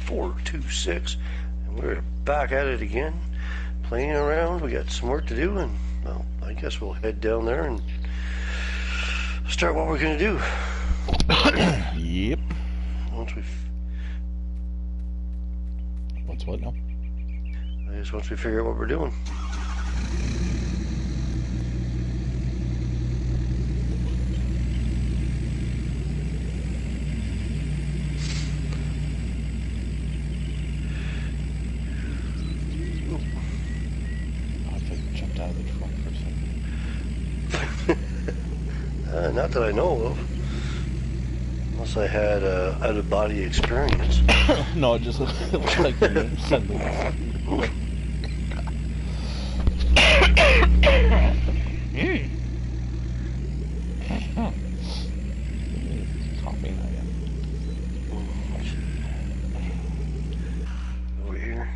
ep7 and we're back at it again, playing around. We got some work to do, and well, I guess we'll head down there and start what we're gonna do. Yep. Once what now? I guess once we figure out what we're doing. Out of the truck for a second. Not that I know of. Unless I had a out-of-body experience. No, it just looks like the name suddenly. Over here.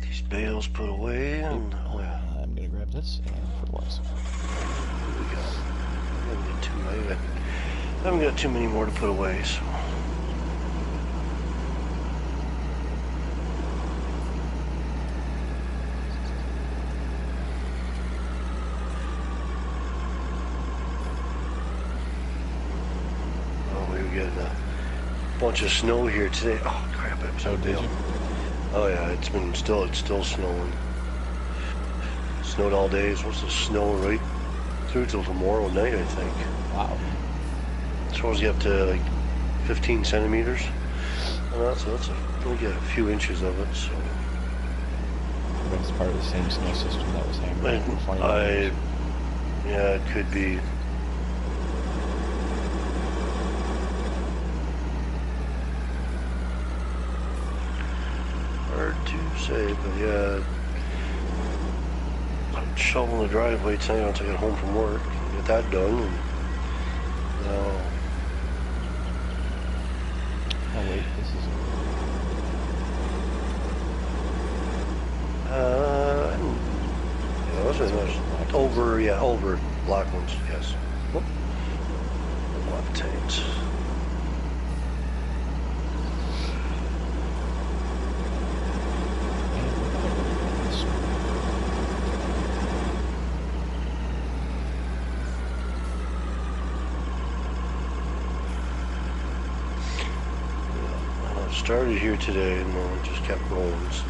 These bales put away, and I'm gonna grab this and fertilizer. We got. I haven't got too many more to put away, so. Oh, we get a bunch of snow here today. Oh crap! I'm so did you? Oh yeah, it's still snowing. It snowed all day. It's supposed to snow right through till tomorrow night, I think. Wow. It's supposed to get up to like 15 centimeters. So we get a few inches of it. So it's part of the same snow system that was hammered in 20 years. Yeah, it could be. Hard to say, but yeah. I'm shoveling the driveway tonight once I get home from work. Get that done. And now. Oh wait, this is. Yeah, those are nice. Over black ones, yes. Whoop. Left tanks. Started here today and then it just kept rolling. So.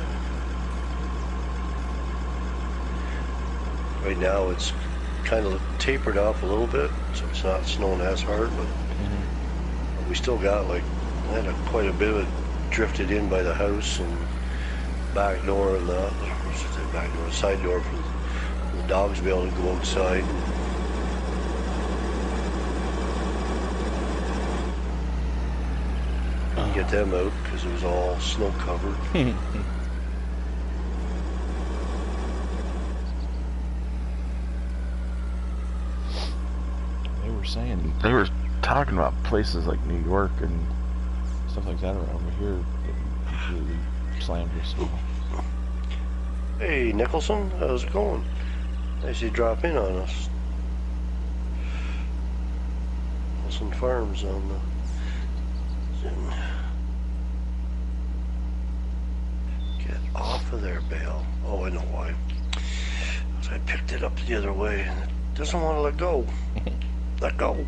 Right now it's kind of tapered off a little bit, so it's not snowing as hard, but we still got quite a bit of it drifted in by the house and back door and that. Back door, side door for the dogs to be able to go outside. Get them out because it was all snow covered. They were talking about places like New York and stuff like that around here that completely slammed with snow. Hey Nicholson, how's it going? Nice you drop in on us. Nicholson Farms on the Zoom. Off of their bale. Oh, I know why. So I picked it up the other way and it doesn't want to let go. Let go.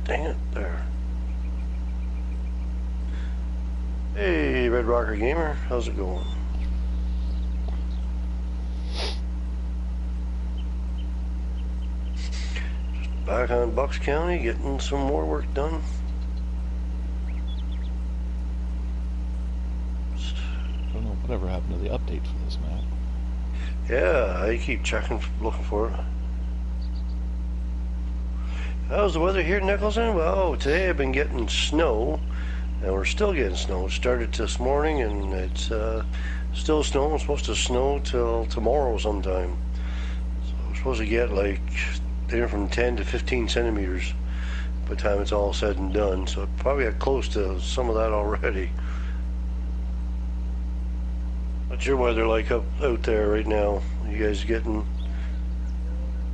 Dang it, there. Hey, Red Rocker Gamer, how's it going? Just back on Bucks County, getting some more work done. Whatever happened to the update for this map? Yeah, I keep checking, looking for it. How's the weather here in Nicholson? Well, today I've been getting snow, and we're still getting snow. It started this morning, and it's still snowing. It's supposed to snow till tomorrow sometime. So we're supposed to get like anywhere from 10 to 15 centimeters by the time it's all said and done. So probably got close to some of that already. What's your weather like out there right now? You guys getting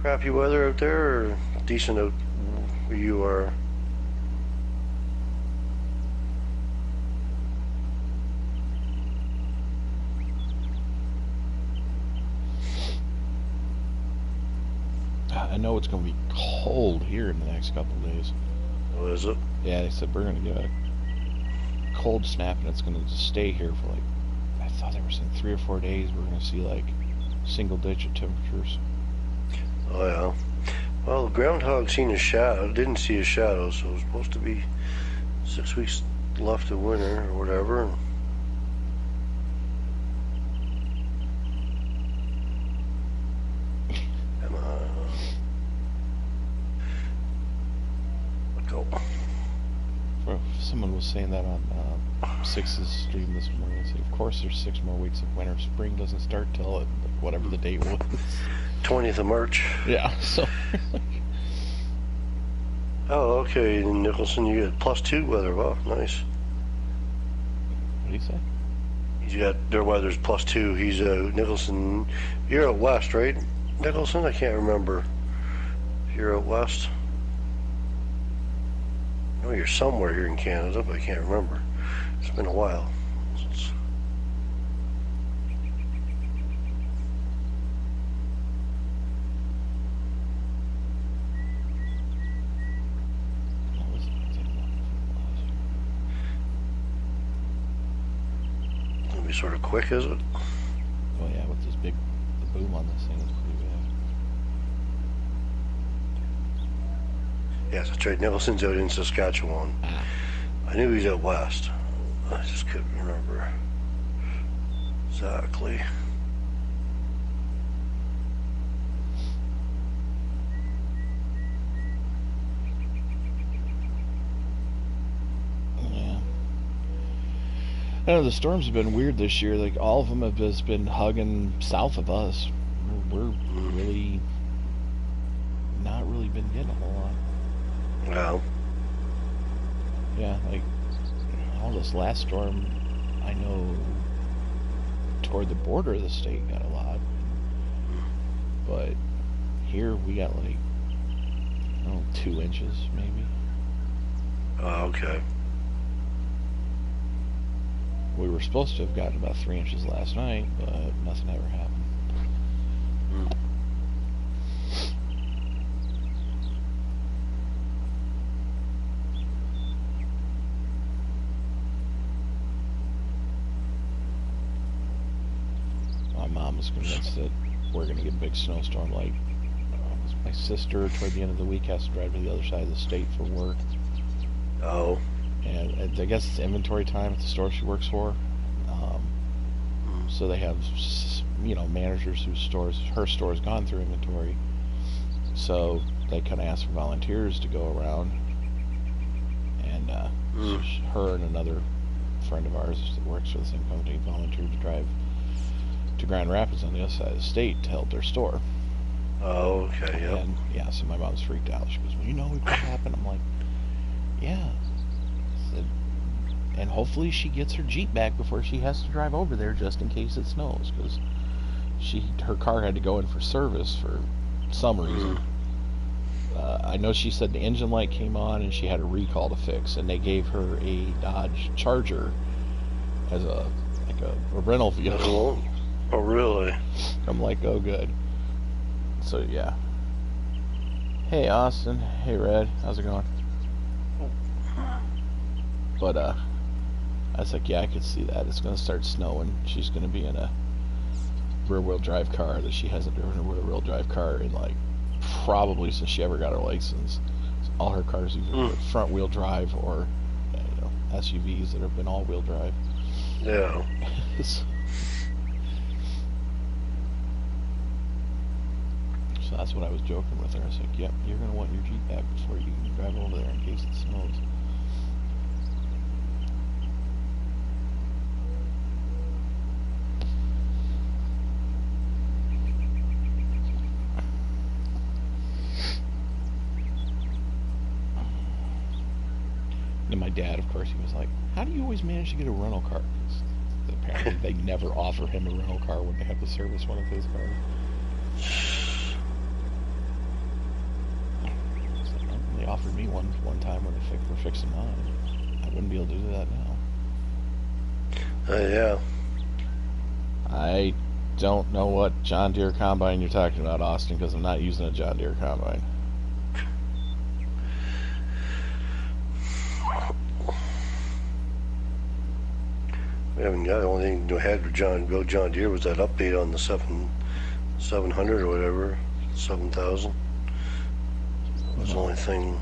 crappy weather out there, or decent out where you are? know it's going to be cold here in the next couple of days. Oh, is it? Yeah, they said we're going to get a cold snap, and it's going to just stay here for like, I thought they were saying 3 or 4 days. We're going to see like single-digit temperatures. Oh, yeah. Well, the groundhog seen a shadow, didn't see a shadow, so it's supposed to be 6 weeks left of winter or whatever. Come on. Let go. Someone was saying that on Six's stream this morning. They said, of course, there's 6 more weeks of winter. Spring doesn't start till whatever the date was. 20th of March. Yeah, so. Oh, okay. In Nicholson, you get +2 weather. Wow, nice. What do you say? He's got their weather's +2. He's Nicholson. You're out west, right? Nicholson? I can't remember. You're out west. I know you're somewhere here in Canada, but I can't remember. It's been a while. It'll be sort of quick, is it? Oh yeah, with this big boom on this thing, it's pretty bad. Yes, that's right. Nicholson's out in Saskatchewan. I knew he was out west. I just couldn't remember exactly. Yeah. I know the storms have been weird this year. Like all of them have just been hugging south of us. We're really not really been getting a whole lot. Well. Yeah, like all this last storm, I know toward the border of the state got a lot, but here we got like, I don't know, 2 inches maybe. Oh, okay. We were supposed to have gotten about 3 inches last night, but nothing ever happened. My mom was convinced that we're going to get a big snowstorm. Like, my sister, toward the end of the week, has to drive to the other side of the state for work. Oh. And I guess it's inventory time at the store she works for. So they have, managers whose her store's gone through inventory. So they kind of ask for volunteers to go around. And her and another friend of ours that works for the same company volunteered to drive to Grand Rapids on the other side of the state to help their store. Oh, okay, yep. And yeah, so my mom's freaked out. She goes, well, you know what happened? I'm like, yeah. And hopefully she gets her Jeep back before she has to drive over there just in case it snows, because her car had to go in for service for some reason. I know she said the engine light came on and she had a recall to fix, and they gave her a Dodge Charger as a rental vehicle. Oh, really? I'm like, oh, good. So, yeah. Hey, Austin. Hey, Red. How's it going? But, I was like, yeah, I could see that. It's going to start snowing. She's going to be in a rear-wheel drive car that she hasn't driven a rear-wheel drive car in, like, probably since she ever got her license. So all her cars either front-wheel drive or, SUVs that have been all-wheel drive. Yeah. So that's what I was joking with her. I was like, yep, you're going to want your Jeep back before you can drive over there in case it snows. And my dad, of course, he was like, how do you always manage to get a rental car? Because apparently they never offer him a rental car when they have to service one of his cars. They offered me one time when they were fixing mine. I wouldn't be able to do that now. Yeah. I don't know what John Deere combine you're talking about, Austin, because I'm not using a John Deere combine. We haven't got, the only thing we had with John Deere was that update on the 700 or whatever, 7,000. That's the only thing.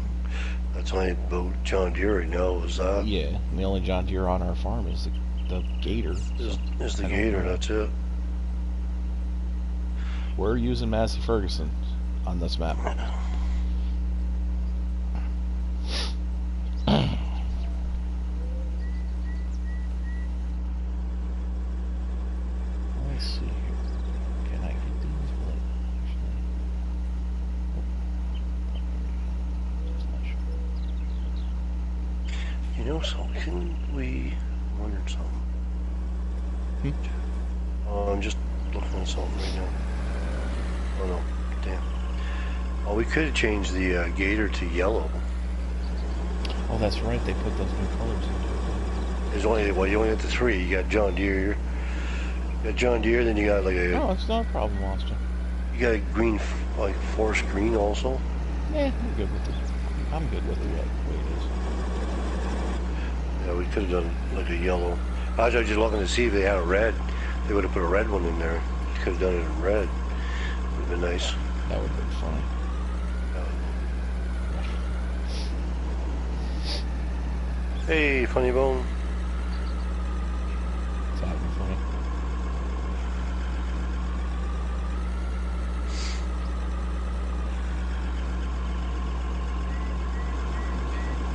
That's the only about John Deere right now is that. Yeah, and the only John Deere on our farm is the Gator. Is the Gator, that's it. We're using Massey Ferguson on this map. Let's see here. Can I get these lit? You know, so can we wonder something? I'm just looking at something right now. Oh no, damn. Oh, we could have changed the Gator to yellow. Oh, that's right. They put those new colors into it. There's only, well, you only got the three. You got John Deere. You got John Deere, then you got like a. No, it's not a problem, Austin. You got a green, like forest green also. Yeah, I'm good with it. I'm good with it way it is. Yeah, we could have done like a yellow. I was just looking to see if they had a red. They would have put a red one in there. You could have done it in red. Would have been nice. That would have been fun. Hey, Funny Bone. It's happening funny.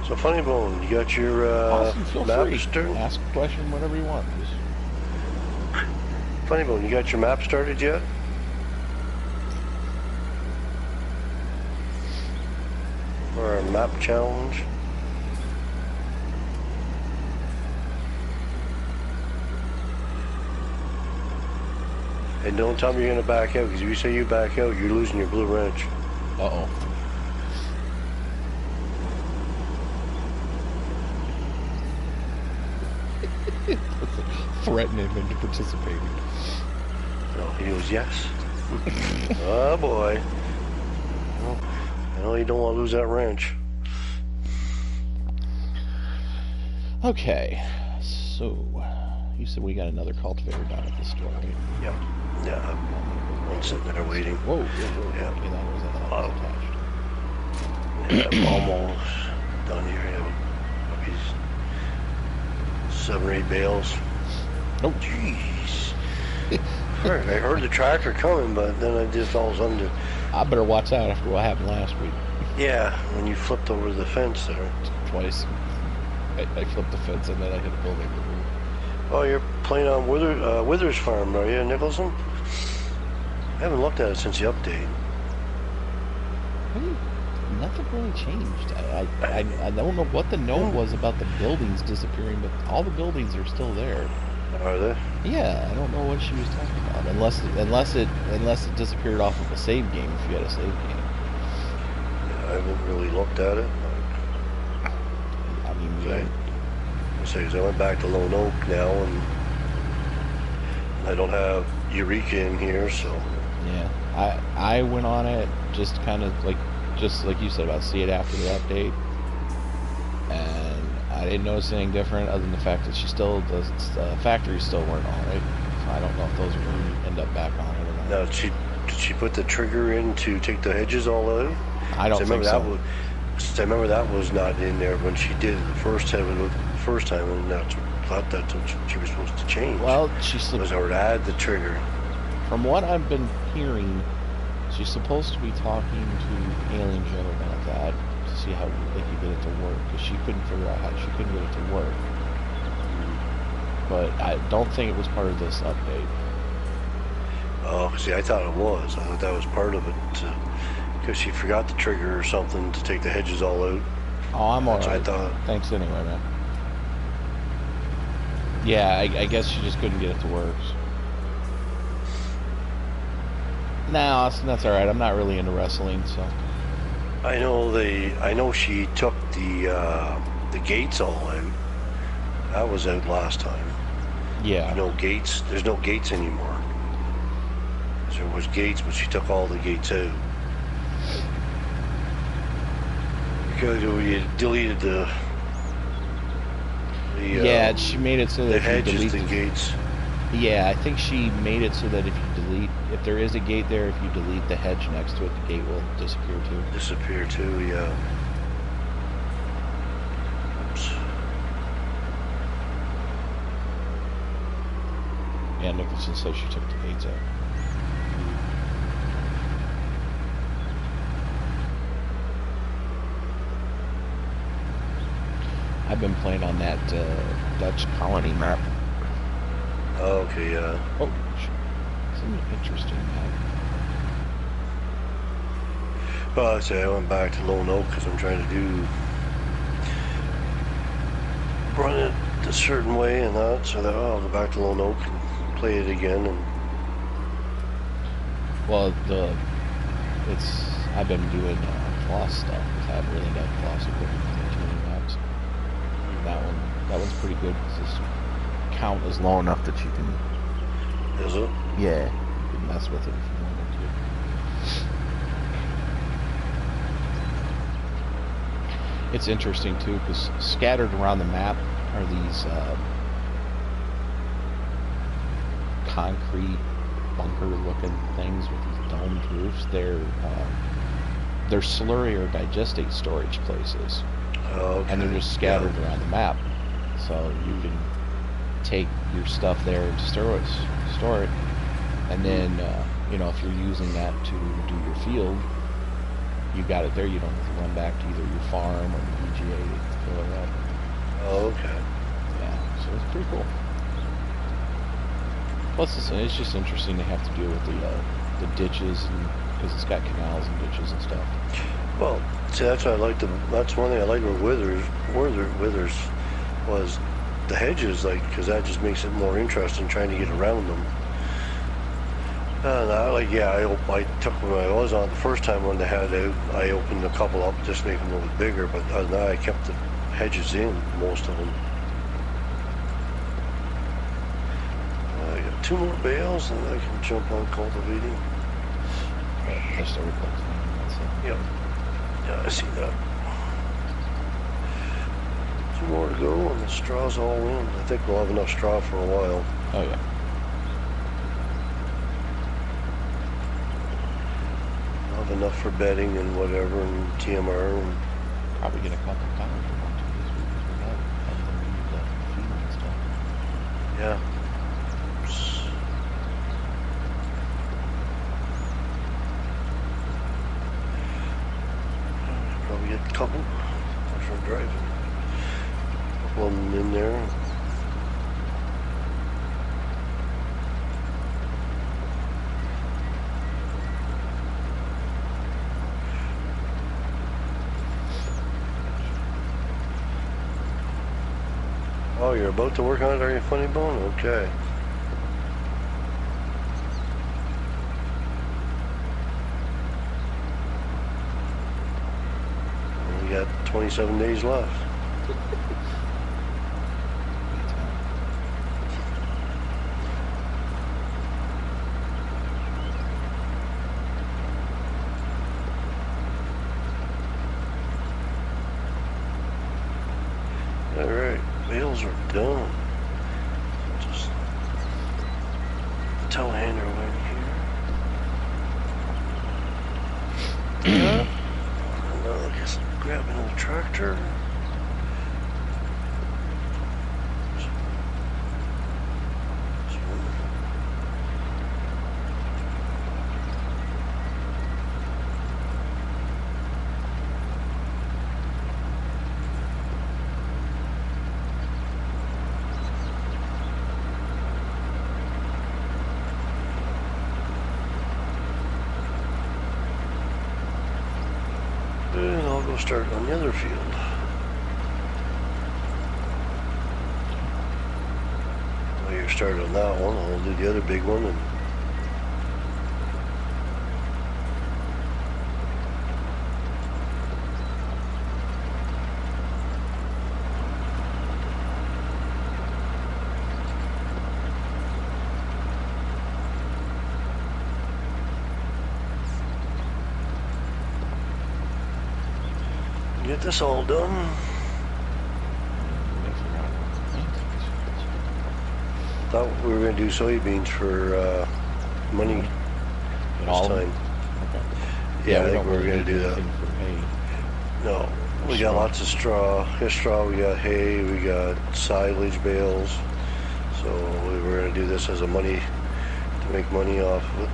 So Funny Bone, you got your Austin, feel map free. started? Ask a question, whatever you want. Just... Funny Bone, you got your map started yet? For a map challenge? And don't tell me you're gonna back out, because if you say you back out, you're losing your blue wrench. Uh-oh. Threatening him into participating. No, he goes, yes. Oh boy. Well, I know you don't want to lose that wrench. Okay, so you said we got another cultivator down at the store, right? Yep. Yeah, I'm sitting there waiting. Whoa, whoa. Yeah. Okay, that was attached. Yeah, I'm almost done here. Yeah, maybe 7 or 8 bales. Nope. Jeez. I heard the tractor coming, but then I just all of a sudden, I better watch out after what happened last week. yeah, when you flipped over the fence there. Twice. I flipped the fence and then I hit a building. Oh, you're playing on Withers Farm, are you, Nicholson? I haven't looked at it since the update. Nothing really changed. I don't know what the note was about the buildings disappearing, but all the buildings are still there. Are they? Yeah, I don't know what she was talking about. Unless it disappeared off of a save game if you had a save game. Yeah, I haven't really looked at it. I mean, I went back to Lone Oak now, and I don't have Eureka in here, so. yeah, I went on it just kind of like you said about see it after the update, and I didn't notice anything different other than the fact that the factories still weren't on it. So I don't know if those are going to end up back on it or not. Now, did she put the trigger in to take the hedges all out? I don't think so. I remember that was not in there when she did it the first time, and I thought that's what she was supposed to change. Well, was or add the trigger. From what I've been hearing, she's supposed to be talking to Alien Jet about that to see how they could get it to work, because she couldn't figure out how she couldn't get it to work. But I don't think it was part of this update. Oh, see, I thought it was. I thought that was part of it, because she forgot the trigger or something to take the hedges all out. Oh, I'm alright. I thought. Thanks anyway, man. Yeah, I guess she just couldn't get it to work. Nah, Austin, that's alright. I'm not really into wrestling, so. I know she took the gates all out. That was out last time. Yeah. No gates. There's no gates anymore. There was gates, but she took all the gates out. Because we deleted the yeah, she made it so that the if you hedges, delete the gates. Yeah, I think she made it so that if there is a gate there, if you delete the hedge next to it, the gate will disappear too. Disappear too, yeah. Oops. Yeah, Nicholson says she took the gates out. I've been playing on that Dutch colony map. Oh, okay, yeah. Oh, it's an interesting map. Well, I say I went back to Lone Oak because I'm trying to run it a certain way and that, so that I'll go back to Lone Oak and play it again. And well, I've been doing floss stuff because I haven't really done floss equipment on too many maps. That one's pretty good because this count is low enough that you can. Is it? Yeah, you can mess with it if you wanted to. It's interesting too because scattered around the map are these concrete bunker-looking things with these domed roofs. They're slurry or digestate storage places. Oh, okay. And they're just scattered around the map, so you can take your stuff there and store it, and then if you're using that to do your field, you got it there. You don't have to run back to either your farm or the EGA to fill it up. Oh, okay. Yeah, so it's pretty cool. Plus, it's just interesting to have to deal with the ditches, and because it's got canals and ditches and stuff. Well, see, that's what I like. That's one thing I like with Withers was the hedges, like, because that just makes it more interesting trying to get around them. And I took when I was on the first time when they had out, I opened a couple up just to make them a little bit bigger. But other than that, I kept the hedges in, most of them. I got 2 more bales, and I can jump on cultivating. That's the replacement. That's it. Yep. Yeah, I see that. 2 more to go, and the straw's all in. I think we'll have enough straw for a while. Oh yeah. I'll have enough for bedding and whatever, and TMR. And probably get a couple cows or one too this week because we got everything we need left for feeding and stuff. yeah. Probably get a couple after I'm driving. A couple of them in there. Oh, you're about to work on it, are you, Funny Bone? Okay. We got 27 days left. All right, bales are done. Just telehandler right here. Yeah. I guess grab another tractor. And I'll go start on the other field. While you're started on that one, I'll do the other big one. And get this all done. I forgot what Thought we were going to do soybeans for money at this all. time. Okay. Yeah, I we think don't we were really going to need do that. anything for hay. No, we Straw. got lots of straw. Here's straw, we got hay, we got silage bales. So we were going to do this as a money, to make money off of it.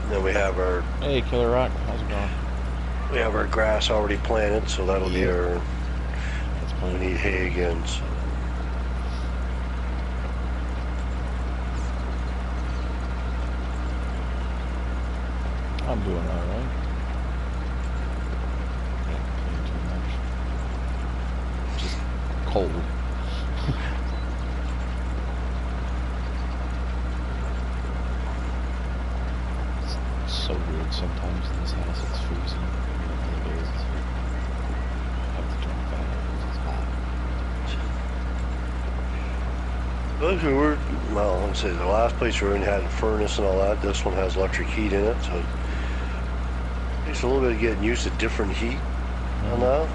Then we have our Hey, Killer Rock, how's it going? grass already planted, so that'll be Yep. our. That's We plenty. need hay again. So. I'm doing all right. Can't complain too much. Just cold. It's so weird sometimes in this house. It's freezing. And then other days it's have to turn the fan on because it's hot. Look, well, let's say the last place we were in had a furnace and all that. This one has electric heat in it, so it takes a little bit of getting used to different heat on that.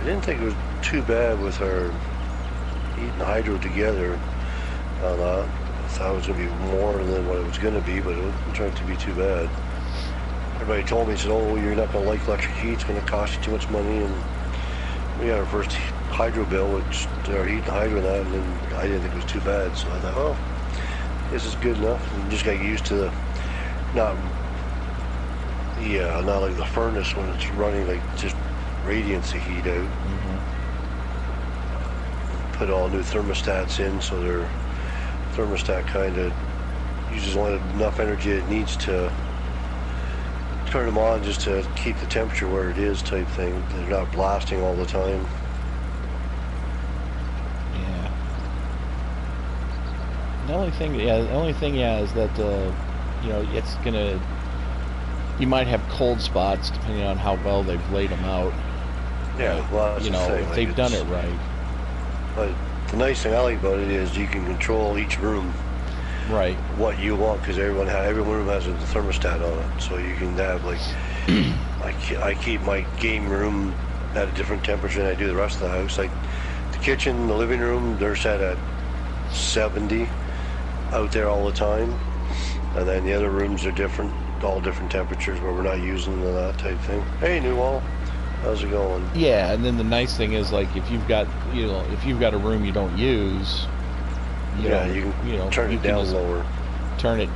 I didn't think it was too bad with our heat and hydro together on that. I thought it was going to be more than what it was going to be, but it didn't turn out to be too bad. Everybody told me, said, oh, you're not going to like electric heat, it's going to cost you too much money, and we got our first hydro bill, which our heat and hydro and that, and then I didn't think it was too bad, so I thought, oh, this is good enough. And you just got used to the, not like the furnace when it's running, like just radiance of heat out. Put all new thermostats in, so their thermostat kind of uses only enough energy it needs to turn them on just to keep the temperature where it is type thing. They're not blasting all the time. Yeah. The only thing, is that it's gonna. You might have cold spots depending on how well they've laid them out. Yeah, well, that's the thing. If they've done it right. But the nice thing I like about it is you can control each room, Right. what you want, because every room has a thermostat on it, so you can have like. I keep my game room at a different temperature than I do the rest of the house. Like the kitchen, the living room, they're set at 70 out there all the time, and then the other rooms are different, all different temperatures where we're not using that type thing. Hey, Newall, how's it going? Yeah, and then the nice thing is, like, if you've got a room you don't use, you can turn it down lower. Turn it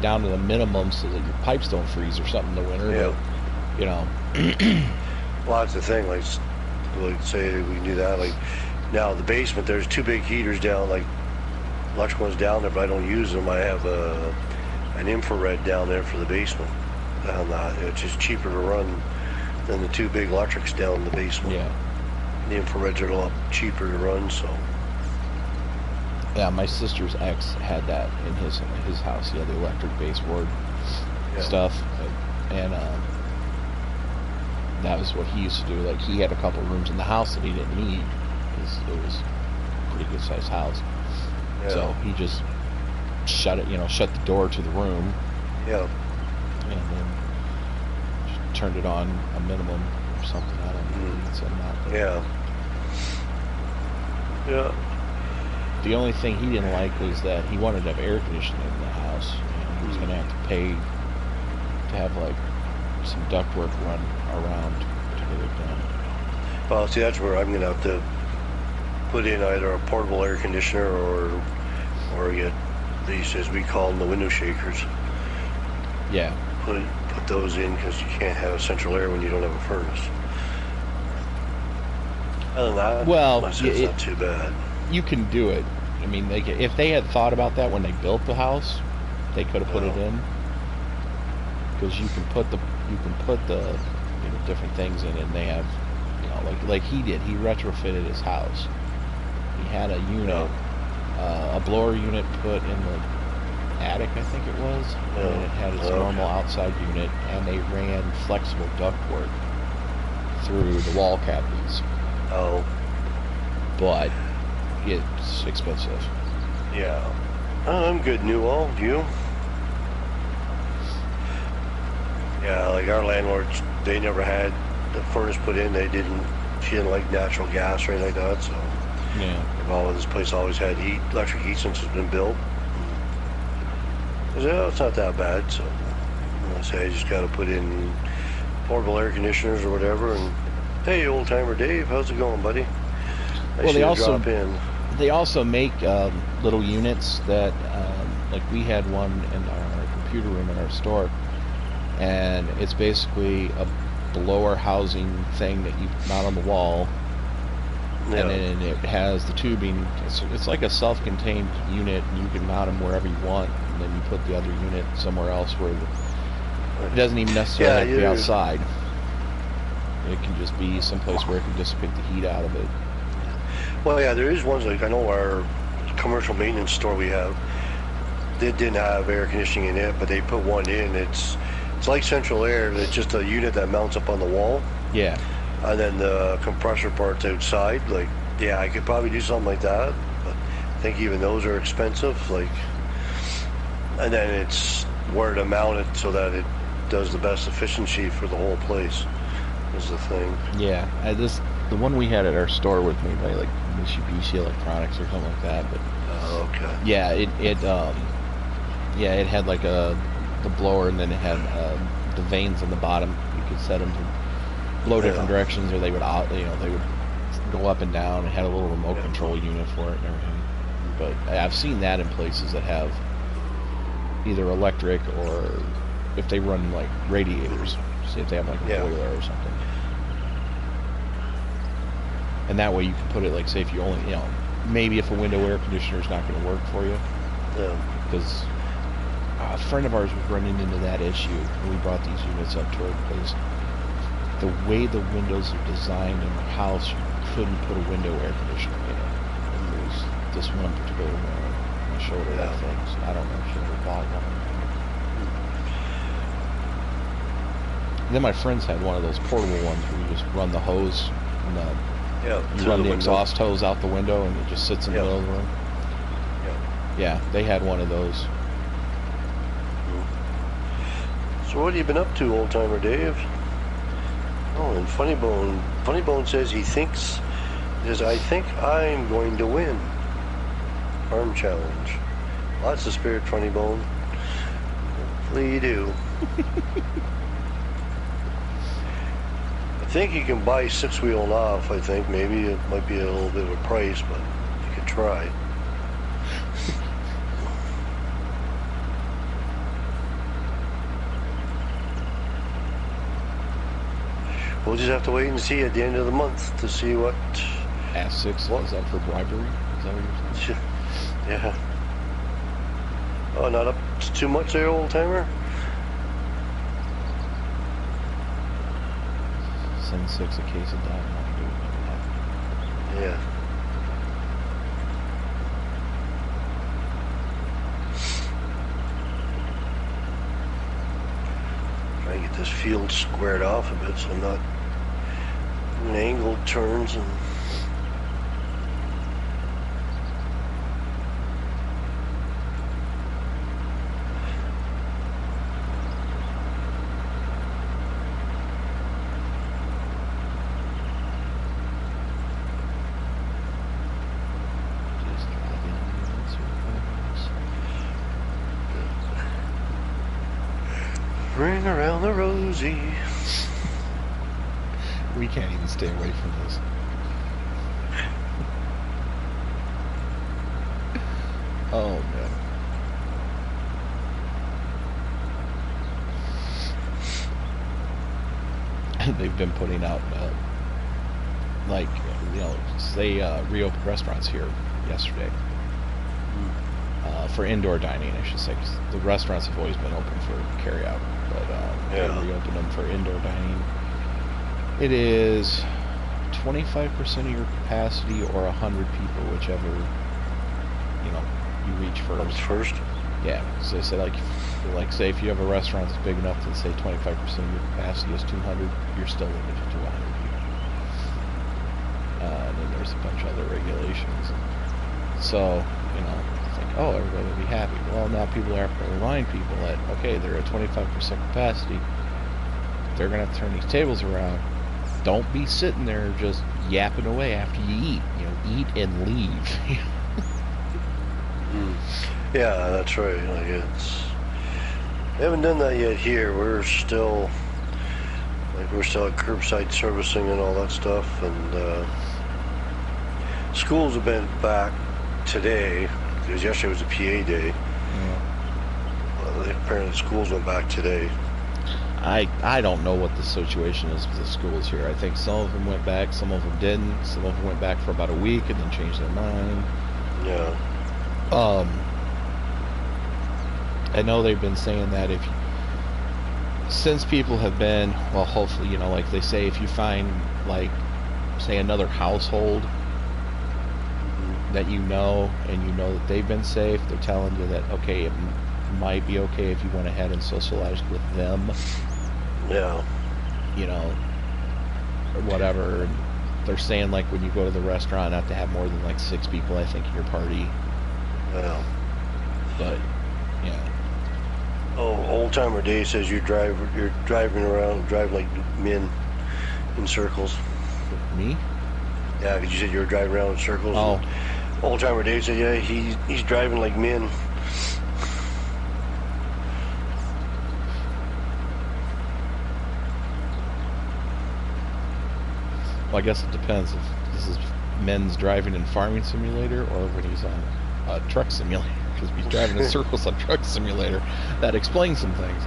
down to the minimum so that your pipes don't freeze or something in the winter. Yeah. But, Well, that's the thing. Like say we can do that. Like now, the basement, there's two big heaters down. Like electric ones down there, but I don't use them. I have an infrared down there for the basement. Down that, it's just cheaper to run than the two big electrics down in the basement. Yeah. The infrareds are a lot cheaper to run, so. Yeah, my sister's ex had that in his house. He had the electric baseboard stuff, and that was what he used to do. Like, he had a couple rooms in the house that he didn't need. It was a pretty good sized house. Yeah. So he just shut the door to the room. Yeah. And then just turned it on a minimum or something. I don't know. Set him out there. Yeah. Yeah. The only thing he didn't like was that he wanted to have air conditioning in the house, and he was going to have to pay to have like some ductwork run around to get it done. Well, see, that's where I'm going to have to put in either a portable air conditioner or get these, as we call them, the window shakers. Yeah. Put those in, because you can't have central air when you don't have a furnace. Other than that, well, it's not too bad. You can do it. I mean, if they had thought about that when they built the house, they could have put it in. Because you can put the different things in it, and they have, like he did. He retrofitted his house. He had a unit, a blower unit put in the attic, I think it was, and it had its normal outside unit, and they ran flexible ductwork through the wall cavities. Oh. But it's expensive. Yeah. I'm good, Newall. You? Yeah, like our landlords, they never had the furnace put in. She didn't like natural gas or anything like that, so Yeah. this place always had electric heat since it's been built. Yeah, it's not that bad, so I say I just got to put in portable air conditioners or whatever, and hey, old timer Dave, how's it going, buddy? I Well, should drop in. they also make little units that, like we had one in our computer room in our store, and it's basically a blower housing thing that you mount on the wall, Yeah. and then it has the tubing. It's like a self-contained unit, and you can mount them wherever you want, and then you put the other unit somewhere else where it doesn't even necessarily have to be outside. It can just be someplace where it can dissipate the heat out of it. Well, yeah, there is ones like I know our commercial maintenance store we have. They didn't have air conditioning in it, but they put one in. It's like central air. It's just a unit that mounts up on the wall. Yeah. And then the compressor part's outside. Like, yeah, I could probably do something like that, but I think even those are expensive. Like, and then it's where to mount it so that it does the best efficiency for the whole place is the thing. Yeah, the one we had at our store was made by like Mitsubishi Electronics or something like that. But okay. yeah, it had like the blower, and then it had the vanes on the bottom. You could set them to blow different directions, or they would go up and down. It had a little remote control unit for it and everything. But I've seen that in places that have either electric or if they run like radiators. See if they have like a boiler or something. And that way you can put it like, say if you only, maybe if a window air conditioner is not going to work for you. Yeah. Because a friend of ours was running into that issue when we brought these units up to her, because the way the windows are designed in the house, you couldn't put a window air conditioner in it. And there was this one particular one. I showed her that thing, so I don't know if she ever bought one. And then my friends had one of those portable ones where you just run the hose and you run the exhaust hose out the window and it just sits in the middle of the room. Yeah, they had one of those. So what have you been up to, old timer Dave? Oh, and Funny Bone says I think I'm going to win. Arm challenge. Lots of spirit, Funny Bone. Hopefully you do. I think you can buy 6-wheel off, I think. Maybe it might be a little bit of a price, but you could try. We'll just have to wait and see at the end of the month to see what... Ask 6, is that for bribery? Is that what you're saying? Yeah. Oh, not up to too much there, old timer? Send 6 a case of that. Yeah. Try to get this field squared off a bit so I'm not doing angled turns and... Ring around the rosy. We can't even stay away from this. Oh man. They've been putting out they reopened restaurants here yesterday. For indoor dining, I should say, 'cause the restaurants have always been open for carry-out, but they reopened them for indoor dining. It is 25% of your capacity or 100 people, whichever you reach first. First? Yeah, so they said say if you have a restaurant that's big enough to say 25% of your capacity is 200, you're still limited to 100 people. And then there's a bunch of other regulations. So oh, everybody will be happy. Well, now people are to remind people that, okay, they're at 25% capacity. they're gonna have to turn these tables around. Don't be sitting there just yapping away after you eat. You know, eat and leave. Yeah, that's right. Like we haven't done that yet here. We're still at curbside servicing and all that stuff, and schools have been back today because yesterday was a PA day. Apparently, schools went back today. I don't know what the situation is with the schools here. I think some of them went back, some of them didn't. Some of them went back for about a week and then changed their mind. Yeah. I know they've been saying that since people have been, well, hopefully, you know, like they say, if you find, like, say another household that you know, and you know that they've been safe, they're telling you that, okay, it might be okay if you went ahead and socialized with them. Yeah. You know, or whatever. And they're saying, like, when you go to the restaurant, not to have more than, like, 6 people, I think, in your party. Yeah. But, yeah. Oh, Old Timer Dave says you're driving around, drive like men in circles. Me? Yeah, because you said you were driving around in circles. Oh. Old Timer Dave said, yeah, he's driving like men. Well, I guess it depends if this is men's driving in Farming Simulator or when he's on a Truck Simulator. Because he's driving in circles on Truck Simulator. That explains some things.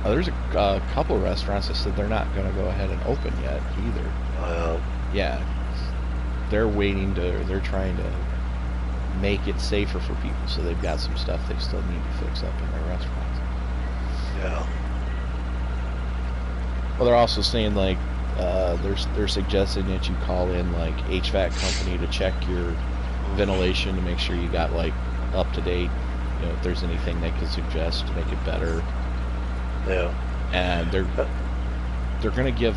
There's a couple restaurants that said they're not going to go ahead and open yet either. Yeah. They're they're trying to make it safer for people, so they've got some stuff they still need to fix up in their restaurants. Yeah. Well, they're also saying, like, they're suggesting that you call in, like, HVAC company to check your ventilation to make sure you got, like, up to date, you know, if there's anything they could suggest to make it better. Yeah. And they're going to give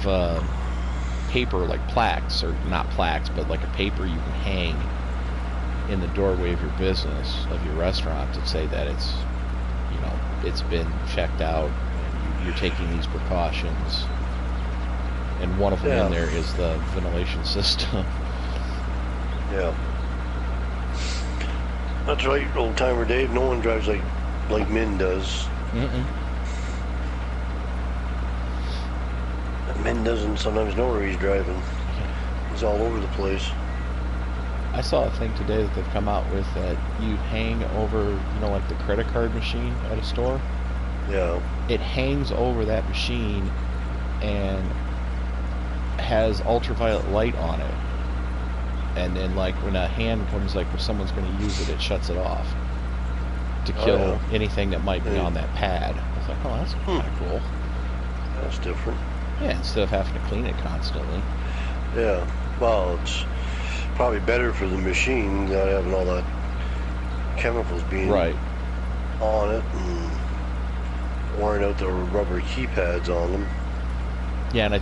paper, like plaques, or not plaques, but like a paper you can hang in the doorway of your business, of your restaurant, to say that it's, you know, it's been checked out and you're taking these precautions. And one of them in there is the ventilation system. Yeah. That's right, Old Timer Dave. No one drives like Min does. Min doesn't sometimes know where he's driving. He's all over the place. I saw a thing today that they've come out with that you hang over, you know, like the credit card machine at a store. Yeah. It hangs over that machine and has ultraviolet light on it. And then, like, when a hand comes, like, where someone's going to use it, it shuts it off to kill anything that might be on that pad. I was like, oh, that's kind of cool. That's different. Yeah, instead of having to clean it constantly. Yeah. Well, it's probably better for the machine not having all that chemicals being on it and wearing out the rubber keypads on them. Yeah, and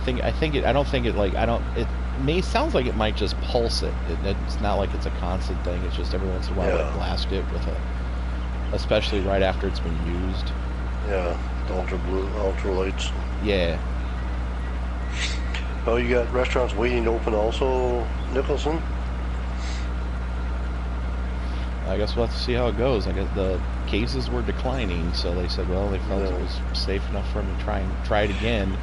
it sounds like it might just pulse it. It's not like it's a constant thing. It's just every once in a while they blast it with especially right after it's been used. Yeah, the ultra lights. Yeah. Oh, you got restaurants waiting to open also, Nicholson? I guess we'll have to see how it goes. I guess the cases were declining, so they said, well, they felt it was safe enough for them to try it again.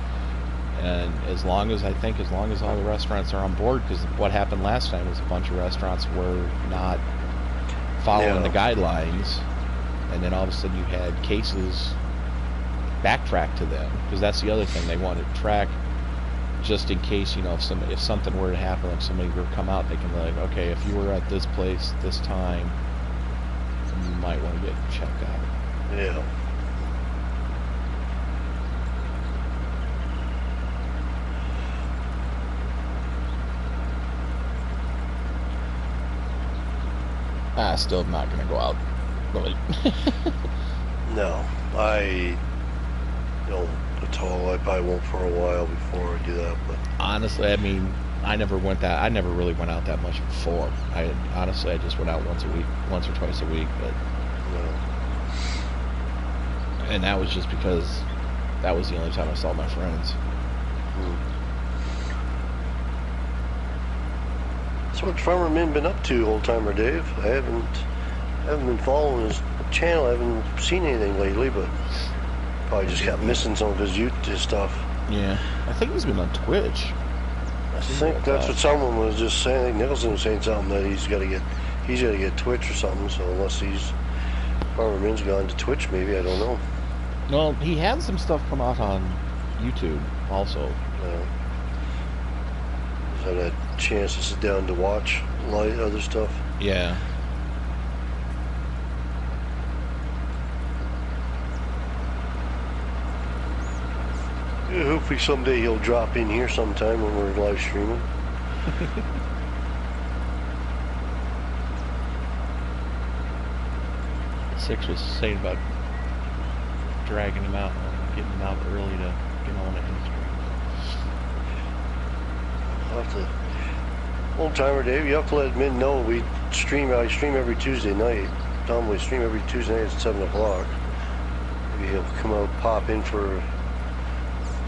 And as long as all the restaurants are on board, because what happened last time was a bunch of restaurants were not following the guidelines, and then all of a sudden you had cases backtrack to them, because that's the other thing, they want to track just in case, you know, if something were to happen, if somebody were to come out, they can be like, okay, if you were at this place this time, you might want to get checked out. Yeah. I still am not going to go out, really. No, I don't at all. I probably won't for a while before I do that. But honestly, I mean, I never really went out that much before. Honestly, I just went out once or twice a week, but and that was just because that was the only time I saw my friends. So what's Farmer Min been up to, old timer Dave? I haven't been following his channel. I haven't seen anything lately, but probably just got missing some of his YouTube stuff. Yeah, I think he's been on Twitch. I think that's what someone was just saying. I think Nicholson was saying something that he's got to get Twitch or something. So unless Farmer Min's gone to Twitch, maybe, I don't know. Well, he had some stuff come out on YouTube also. He's had a chance to sit down to watch other stuff. Yeah. Yeah, hopefully someday he'll drop in here sometime when we're live streaming. Six was saying about dragging him out and getting him out early to get on it in I'll have to, old timer Dave, you have to let Min know I stream every Tuesday night. Tom, we stream every Tuesday night at 7 o'clock. Maybe he'll come out, pop in for,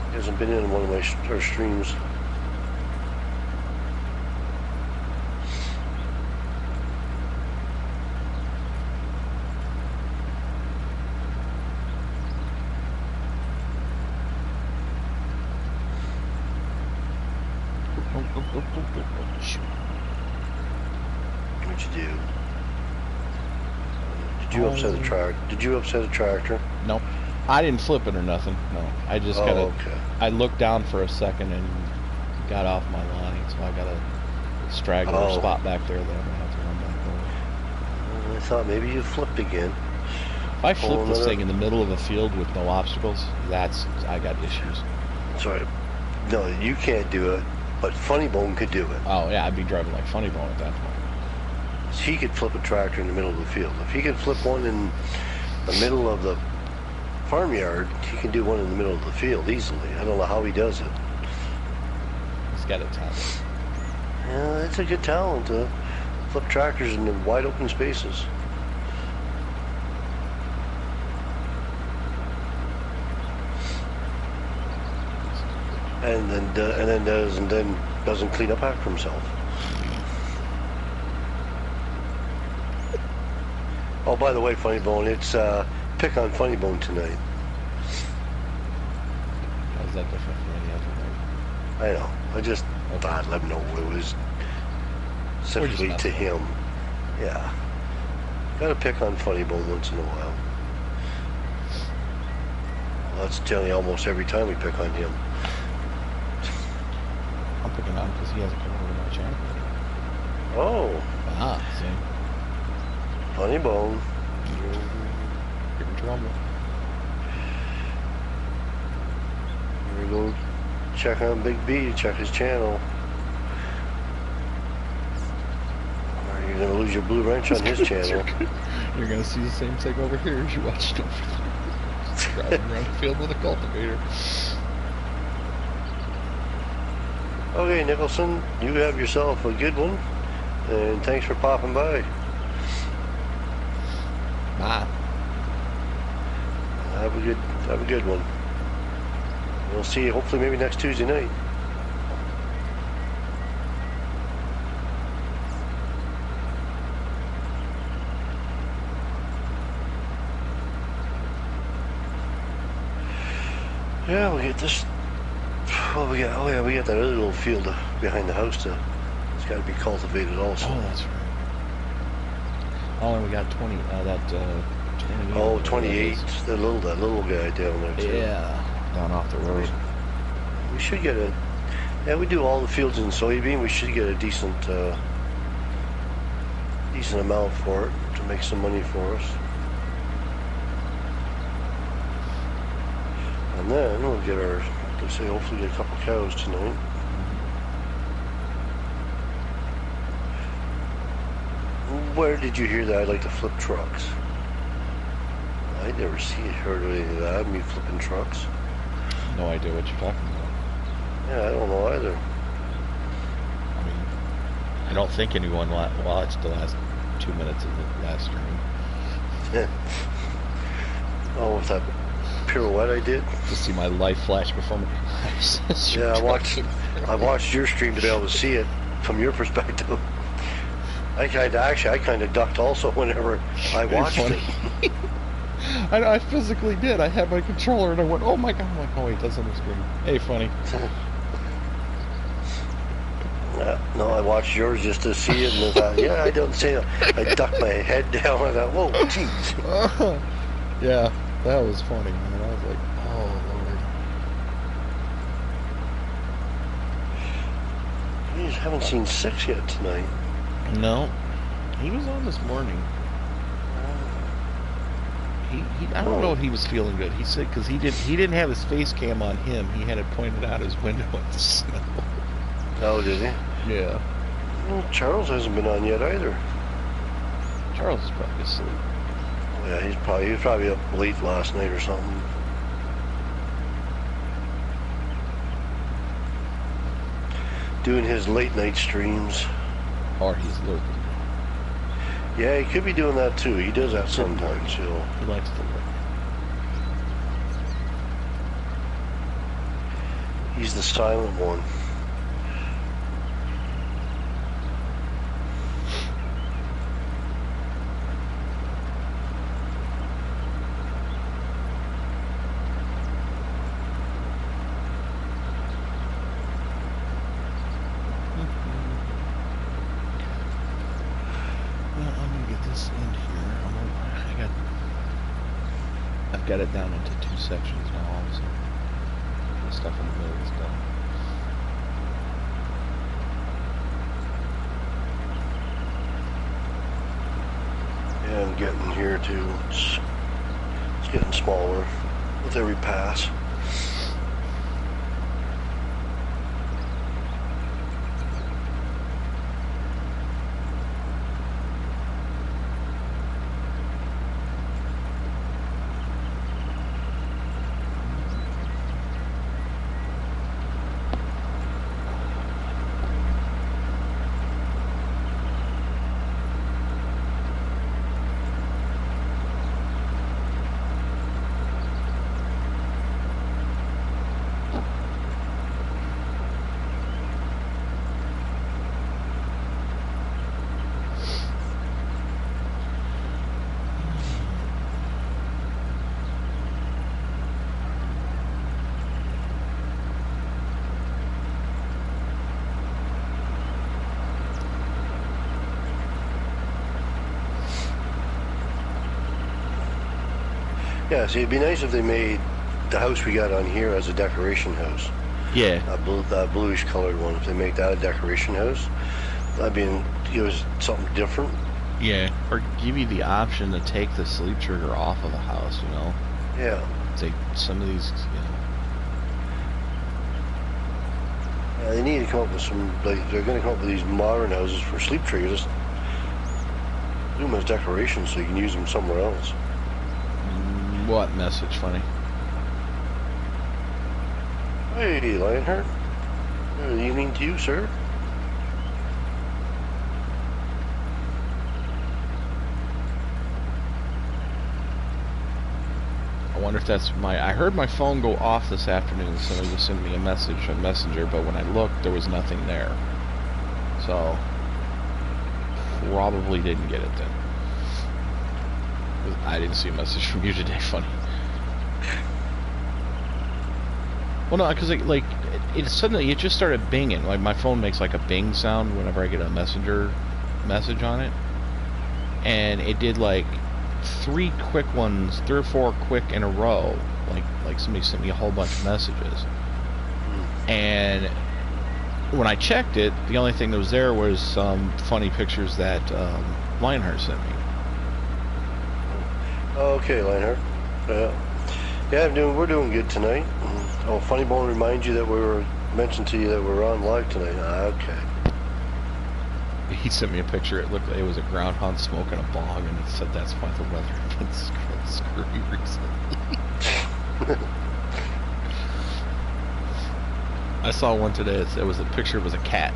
he hasn't been in one of our streams. What'd you do? Did you upset a tractor? Nope. I didn't flip it or nothing. No. I just got okay. I looked down for a second and got off my line, so I got a straggler spot back there that I'm gonna have to run back over. I thought maybe you flipped again. If I flip this thing in the middle of a field with no obstacles, I got issues. Sorry. No, you can't do it, but Funny Bone could do it. Oh yeah, I'd be driving like Funny Bone at that point. He could flip a tractor in the middle of the field. If he could flip one in the middle of the farmyard, he can do one in the middle of the field easily. I don't know how he does it. He's got a talent. Yeah, it's a good talent to flip tractors in the wide open spaces. And then doesn't clean up after himself. Oh, by the way, Funny Bone, it's pick on Funny Bone tonight. How's that different from any other night? I know. I just thought I'd let him know it was specifically to him. Yeah. Gotta pick on Funny Bone once in a while. Well, that's generally almost every time we pick on him. I'm picking on him because he hasn't come over to my channel. Oh. Ah, see. Funny Bone. Get in trouble. We're going to check on Big B, check his channel. Or you're going to lose your blue wrench on his channel. You're going to see the same thing over here as you watched over there. Driving around the field with a cultivator. Okay, Nicholson, you have yourself a good one. And thanks for popping by. Bye. Have a good one. We'll see you hopefully maybe next Tuesday night. Yeah, we get this. Well, we got. Oh yeah, we got that other little field behind the house. It's got to be cultivated also. Oh, that's right. Oh, and we got 20. 28. Oh, 28. That little guy down there too. Yeah, down off the road. We should get a. Yeah, we do all the fields in soybean. We should get a decent amount for it to make some money for us. And then we'll get our. Let's say hopefully get a couple cows tonight. Where did you hear that I'd like to flip trucks? I never heard of any of that, me flipping trucks. No idea what you're talking about. Yeah, I don't know either. I don't think anyone watched the last 2 minutes of the last stream. Oh, with that pirouette I did. To see my life flash before my eyes. Yeah, I watched your stream to be able to see it from your perspective. I kind of ducked also whenever I watched it. I physically did. I had my controller and I went, oh my god. I'm like, oh wait, that's on the screen. Hey, funny. No, I watched yours just to see it, and I thought, yeah, I don't say that. I ducked my head down and I thought, whoa, jeez. Yeah, that was funny, man. I was like, oh lord. I haven't seen 6 yet tonight. No, he was on this morning. I don't know if he was feeling good. He said because he didn't have his face cam on him. He had it pointed out his window at the snow. Oh, did he? Yeah. Well, Charles hasn't been on yet either. Charles is probably asleep. Yeah, he was probably up late last night or something. Doing his late night streams. Or he's lurking. Yeah, he could be doing that too. He does that sometimes. He likes to lurk. He's the silent one. Got it down into 2 sections now also. The stuff in the middle is done. Yeah, I'm getting here too. It's getting smaller with every pass. Yeah, see, it'd be nice if they made the house we got on here as a decoration house. Yeah. That bluish colored one. If they make that a decoration house, that'd be give us something different. Yeah, or give you the option to take the sleep trigger off of the house, you know? Yeah. Take some of these, you know. Yeah, they need to come up with some, like, they're going to come up with these modern houses for sleep triggers. Just do them as decorations so you can use them somewhere else. What message, funny? Hey, Lionheart. Good evening to you, sir. I wonder if that's I heard my phone go off this afternoon. Somebody was sending me a message on Messenger, but when I looked, there was nothing there. So, probably didn't get it then. I didn't see a message from you today, funny. Well, no, because it suddenly, it just started binging. Like, my phone makes like a bing sound whenever I get a messenger message on it. And it did like 3 or 4 quick in a row. Like somebody sent me a whole bunch of messages. And when I checked it, the only thing that was there was some funny pictures that Lionheart sent me. Okay, Lionheart. Yeah, we're doing good tonight. Oh, Funny Bone reminds you that mentioned to you that we're on live tonight. Okay. He sent me a picture. It was a groundhog smoking a bong, and it said that's why the weather had been screwy recently. I saw one today. It was a picture. It was a cat.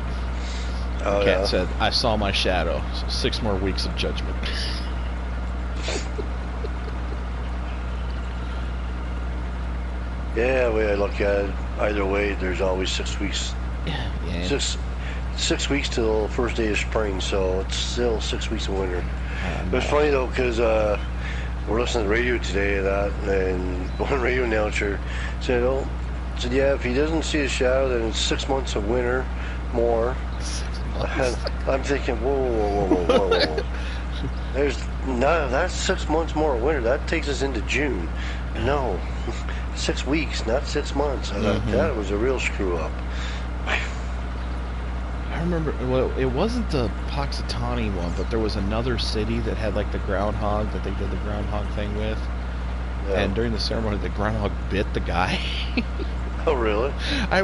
The Oh, cat yeah. said, "I saw my shadow. So 6 more weeks of judgment." Yeah, the way I look at it, either way, there's always 6 weeks. Yeah. Six weeks till the first day of spring, so it's still 6 weeks of winter. It was No. funny though, because we're listening to the radio today, and one radio announcer said, yeah, if he doesn't see a shadow, then it's 6 months of winter more. 6 And months. I'm thinking, whoa. That's 6 months more of winter. That takes us into June. No, 6 weeks, not 6 months. I thought that was a real screw up. I remember, well, it wasn't the Poxitani one, but there was another city that had like the groundhog that they did the groundhog thing with. Yeah. And during the ceremony, the groundhog bit the guy. Oh, really? I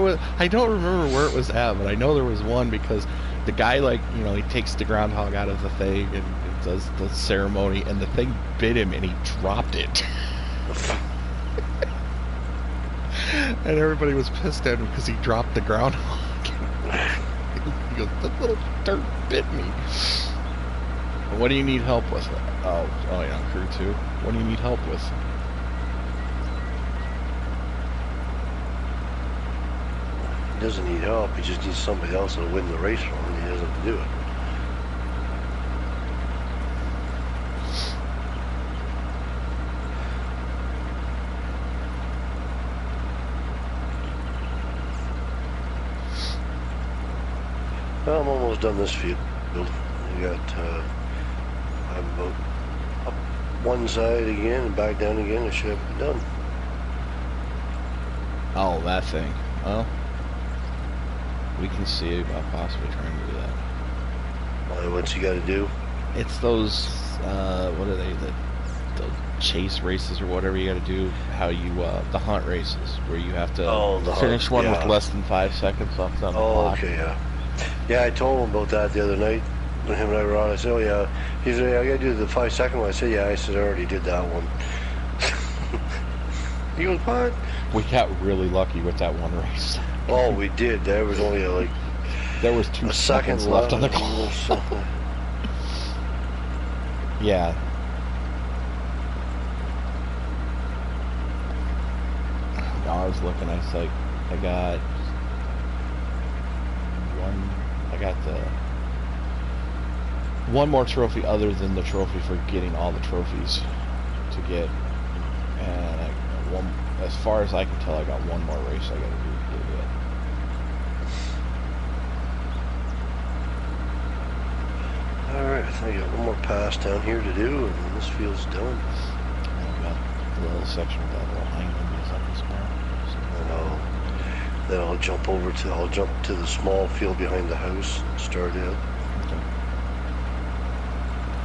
don't remember where it was at, but I know there was one because the guy, like, he takes the groundhog out of the thing and does the ceremony, and the thing bit him and he dropped it. And everybody was pissed at him because he dropped the groundhog. He goes, "That little dirt bit me." What do you need help with? Oh yeah, crew 2. What do you need help with? He doesn't need help. He just needs somebody else to win the race for him, and he doesn't have to do it. Well, I'm almost done this field. I got, I'm about up one side again and back down again. I should have been done. Oh, that thing. Well, we can see about possibly trying to do that. Well, what's he got to do? It's those, what are they, the chase races or whatever you got to do, how you, the hunt races, where you have to finish one with less than 5 seconds left on the clock. Okay, yeah. Yeah, I told him about that the other night when him and I were on. I said, oh, yeah. He said, yeah, I got to do the 5-second one. I said, yeah. I said, I already did that one. He goes, what? We got really lucky with that one race. Oh, we did. There was only there was 2 seconds left on the clock. Yeah. No, I was looking. I was like, I got one more trophy other than the trophy for getting all the trophies to get, and as far as I can tell, I got one more race I got to do to get it. Alright, I think I got one more pass down here to do, and then this field's done. I've got the little section with that little hanging is up this morning. Then I'll jump to the small field behind the house and start it. Okay.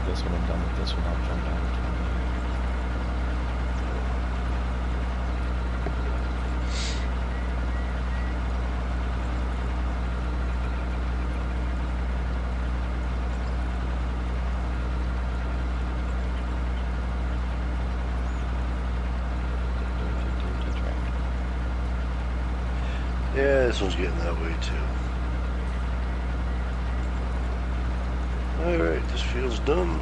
This one I'm done with. This one I'll jump down to 20. Yeah, this one's getting that way too. Alright, this field's done.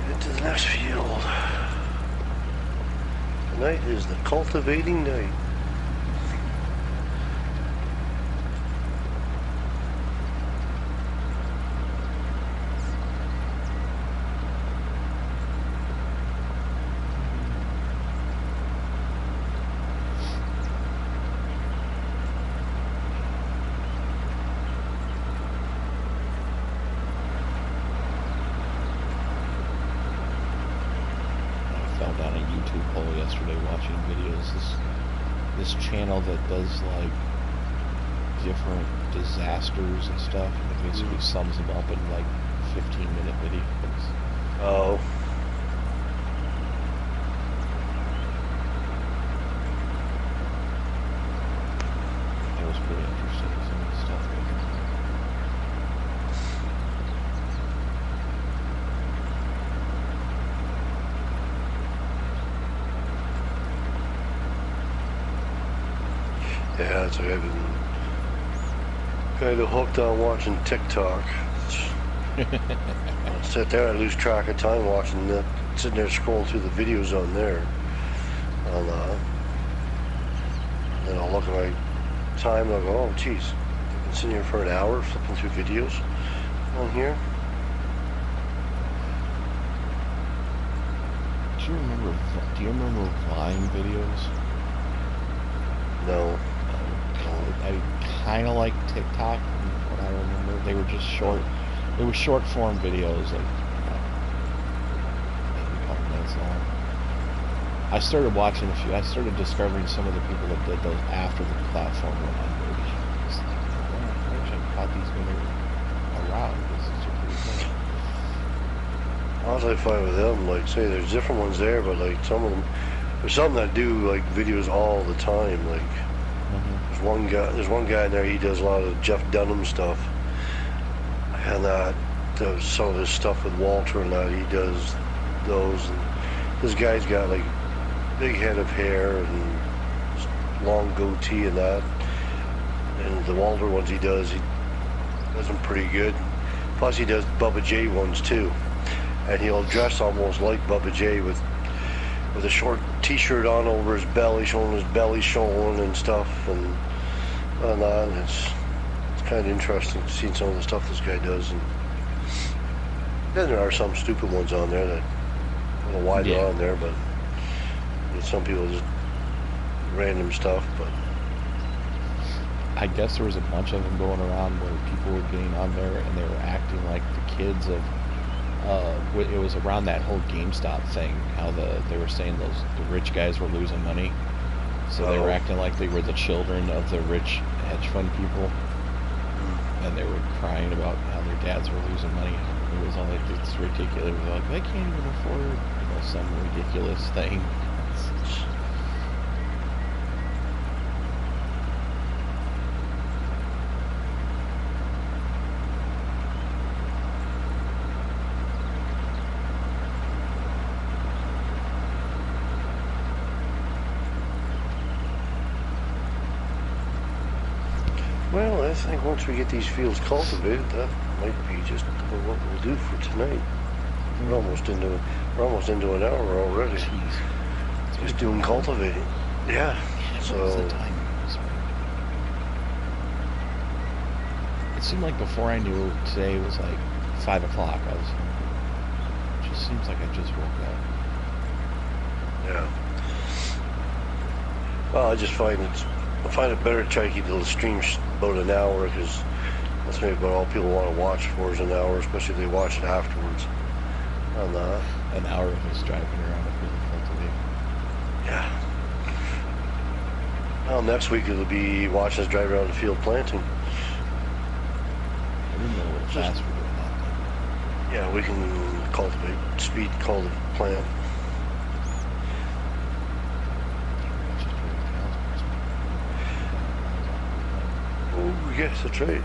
Get to the next field. Tonight is the cultivating night. Yesterday watching videos, this channel that does like different disasters and stuff, and it basically sums them up in like 15-minute videos. Oh. It was pretty interesting, some of the stuff that was. Yeah, that's what I've been kind of hooked on watching TikTok. I sit there, I lose track of time watching that, sitting there scrolling through the videos on there. And then I'll look at my time and I'll go, oh, geez, I've been sitting here for an hour flipping through videos on here. Do you remember Vine videos? No. I kind of like TikTok from what I remember. They were just short. They were short form videos, like maybe a couple minutes long. I started watching a few. I started discovering some of the people that did those after the platform went under. It's like, I wish I caught these when they were around. This is pretty cool. As I find with them, like, say, there's different ones there, but like some of them, there's some that do like videos all the time. Like, there's one guy in there. He does a lot of Jeff Dunham stuff, and that does some of his stuff with Walter, and that he does those. And this guy's got like big head of hair and long goatee and that. And the Walter ones he does them pretty good. Plus he does Bubba J ones too. And he'll dress almost like Bubba J with a short t-shirt on over his belly, showing his belly showing and stuff, and that. And it's kind of interesting seeing some of the stuff this guy does. And then there are some stupid ones on there that I don't know why they're on there, but some people just random stuff. But I guess there was a bunch of them going around where people were getting on there and they were acting like the kids of. It was around that whole GameStop thing, how they were saying the rich guys were losing money, so they were acting like they were the children of the rich hedge fund people, and they were crying about how their dads were losing money. It was all like, it's ridiculous. It was like, they can't even afford, some ridiculous thing. well, I think once we get these fields cultivated, that might be just what we'll do for tonight. We're almost into an hour already. Jeez. Just doing cultivating. Yeah. So it seemed like before I knew today was like 5 o'clock. It just seems like I just woke up. yeah. Well, I find it better to try to keep the stream about an hour, because that's maybe about all people want to watch for is an hour, especially if they watch it afterwards. On that. An hour of us driving around a field cultivating. Yeah. Well, next week it'll be watching us drive around the field planting. I didn't know what class we're doing that. Yeah, we can cultivate, call the plant. Oh, yes, that's right.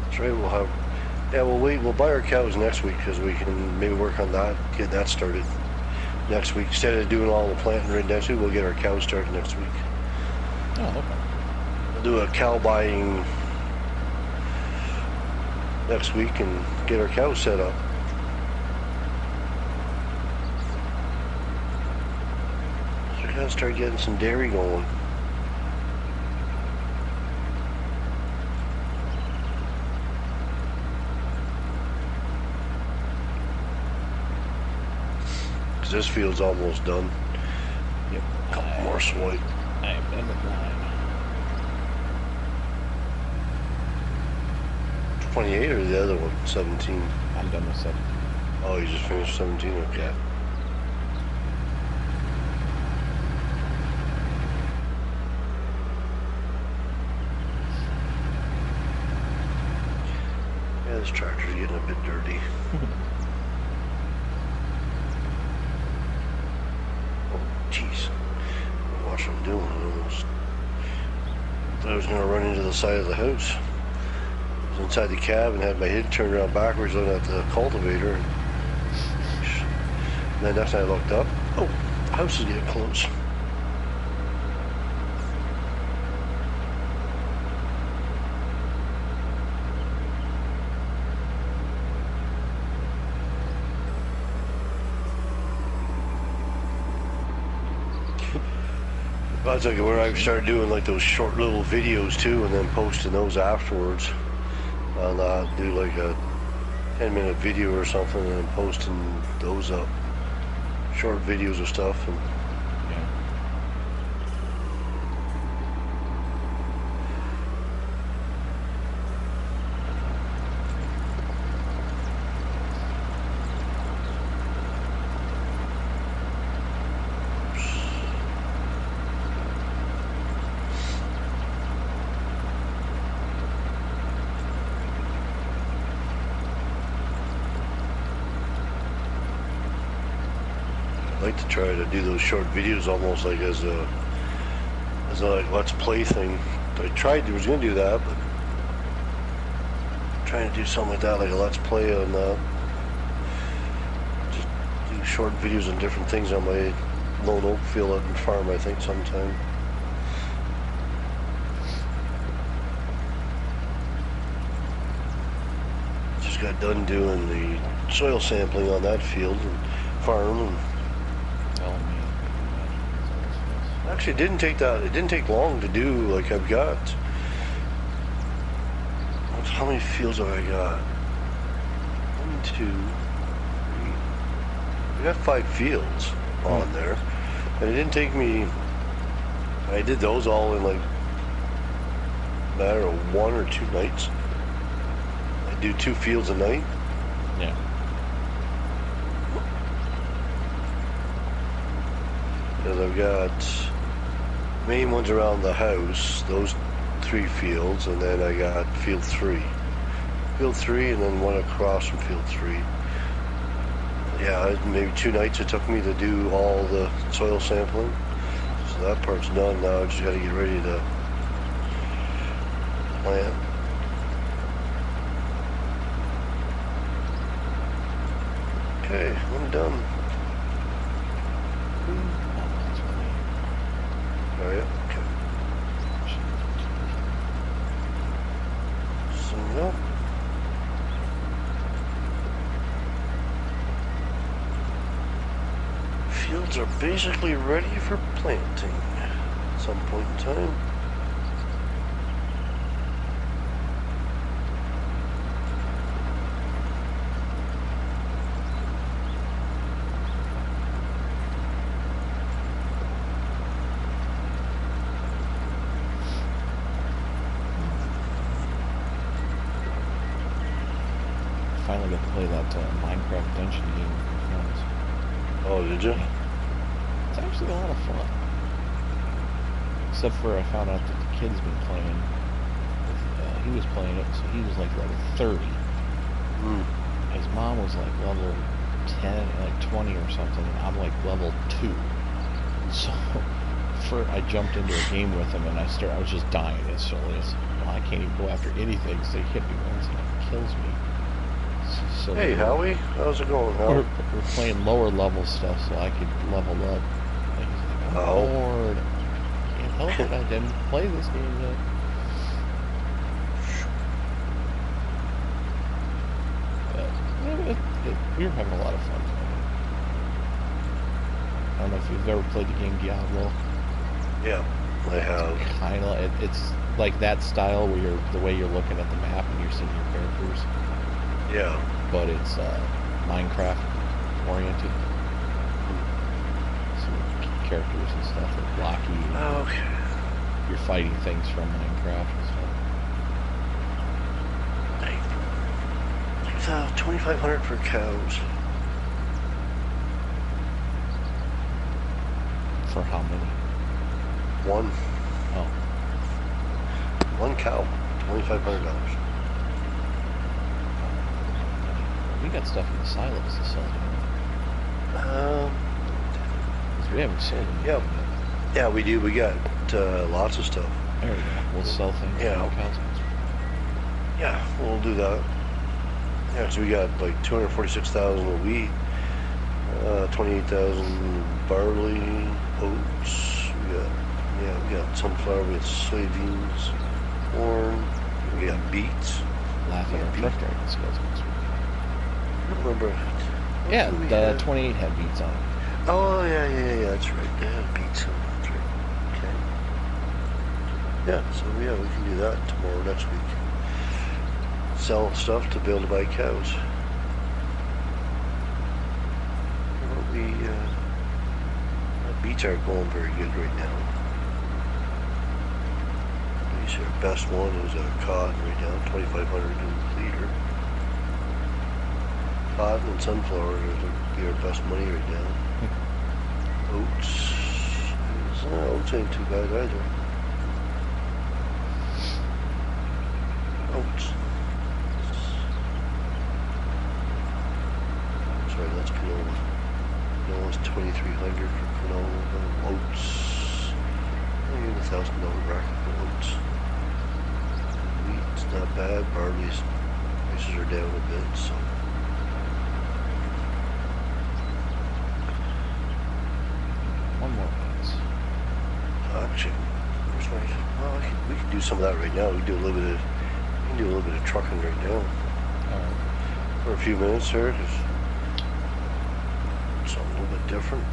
That's right, we'll buy our cows next week, because we can maybe work on that, get that started next week. Instead of doing all the planting right next week, we'll get our cows started next week. Oh, okay. We'll do a cow buying next week and get our cows set up. So we gotta start getting some dairy going. Because this field's almost done. Yep. A couple more swipe. I've been with mine. 28 or the other one? 17. I'm done with 17. Oh, you just finished 17? Okay. Yeah. Yeah, this tractor's getting a bit dirty. Oh, jeez. Watch what I'm doing. I almost thought I was going to run into the side of the house. I was inside the cab and had my head turned around backwards looking at the cultivator. And then next time I looked up, oh, the house is getting close. Well, it's like where I've started doing like those short little videos too, and then posting those afterwards. I'll do like a 10-minute video or something, and then posting those up. Short videos of stuff, and Yeah. I like to try to do those short videos almost like as a like let's play thing. I was gonna do that, but I'm trying to do something like that, like a let's play on just do short videos on different things on my lone oak field out and farm. I think sometime. Just got done doing the soil sampling on that field and farm, and Oh man. actually, it didn't take long to do. Like I've got, how many fields have I got? 1, 2, 3. I got 5 fields on there, and it didn't take me. I did those all in like a matter of 1 or 2 nights. I do 2 fields a night. Yeah. Because I've got main ones around the house, those 3 fields, and then I got field 3. Field 3 and then one across from field 3. Yeah, maybe 2 nights it took me to do all the soil sampling. So that part's done now. I just got to get ready to plant. Okay, I'm done. Oh yeah, okay. So yeah. Fields are basically ready for planting at some point in time. Finally got to play that Minecraft density game with my friends. Oh, did you? It's actually a lot of fun. Except for I found out that the kid's been playing. He was playing it, so he was like level 30. Mm. His mom was like level 10, like 20 or something, and I'm like level 2. So I jumped into a game with him, and I was just dying instantly. I can't even go after anything, so he hit me once and it kills me. So Hey, Howie, how's it going, Howie? we're playing lower level stuff so I could level up. And he's like, I'm bored. Can't help it. I didn't play this game yet. But we were having a lot of fun playing. I don't know if you've ever played the game Diablo. Yeah, I have. Kind of. It's like that style where the way you're looking at the map and you're seeing your characters. Yeah. But it's Minecraft oriented. Some characters and stuff like blocky. Oh, okay. You're fighting things from Minecraft and stuff. It's 2,500 for cows. For how many? 1. Oh. 1 cow. $2,500. We got stuff in the silos to sell. Because we haven't sold them. Yeah. Yeah, we do. We got lots of stuff. There we go. We'll sell things. Yeah. For cows. Yeah, we'll do that. Yeah, so we got like 246,000 of wheat, 28,000 barley, oats. We got sunflower. We got soybeans, corn. We got beets. Laughing at truck driving skills next week. I don't remember. Yeah, the 28 had beats on it. Oh, yeah, that's right. They had beets on it. That's right. Okay. Yeah, so yeah, we can do that tomorrow, next week. Sell stuff to be able to buy cows. Our beets aren't going very good right now. Our best one is a cotton right now, 2,500 a liter. Cotton and sunflower would be our best money right now. Oats. Oats ain't too bad either. Oats. Sorry, that's canola. Canola's 2,300 for canola. Oats. In the $1,000 bracket for oats. Wheat's not bad. Barley's prices are down a bit, so. One more. Actually, where's my? Well, we can do some of that right now. We can do a little bit of trucking right now. All right. For a few minutes here, just something a little bit different.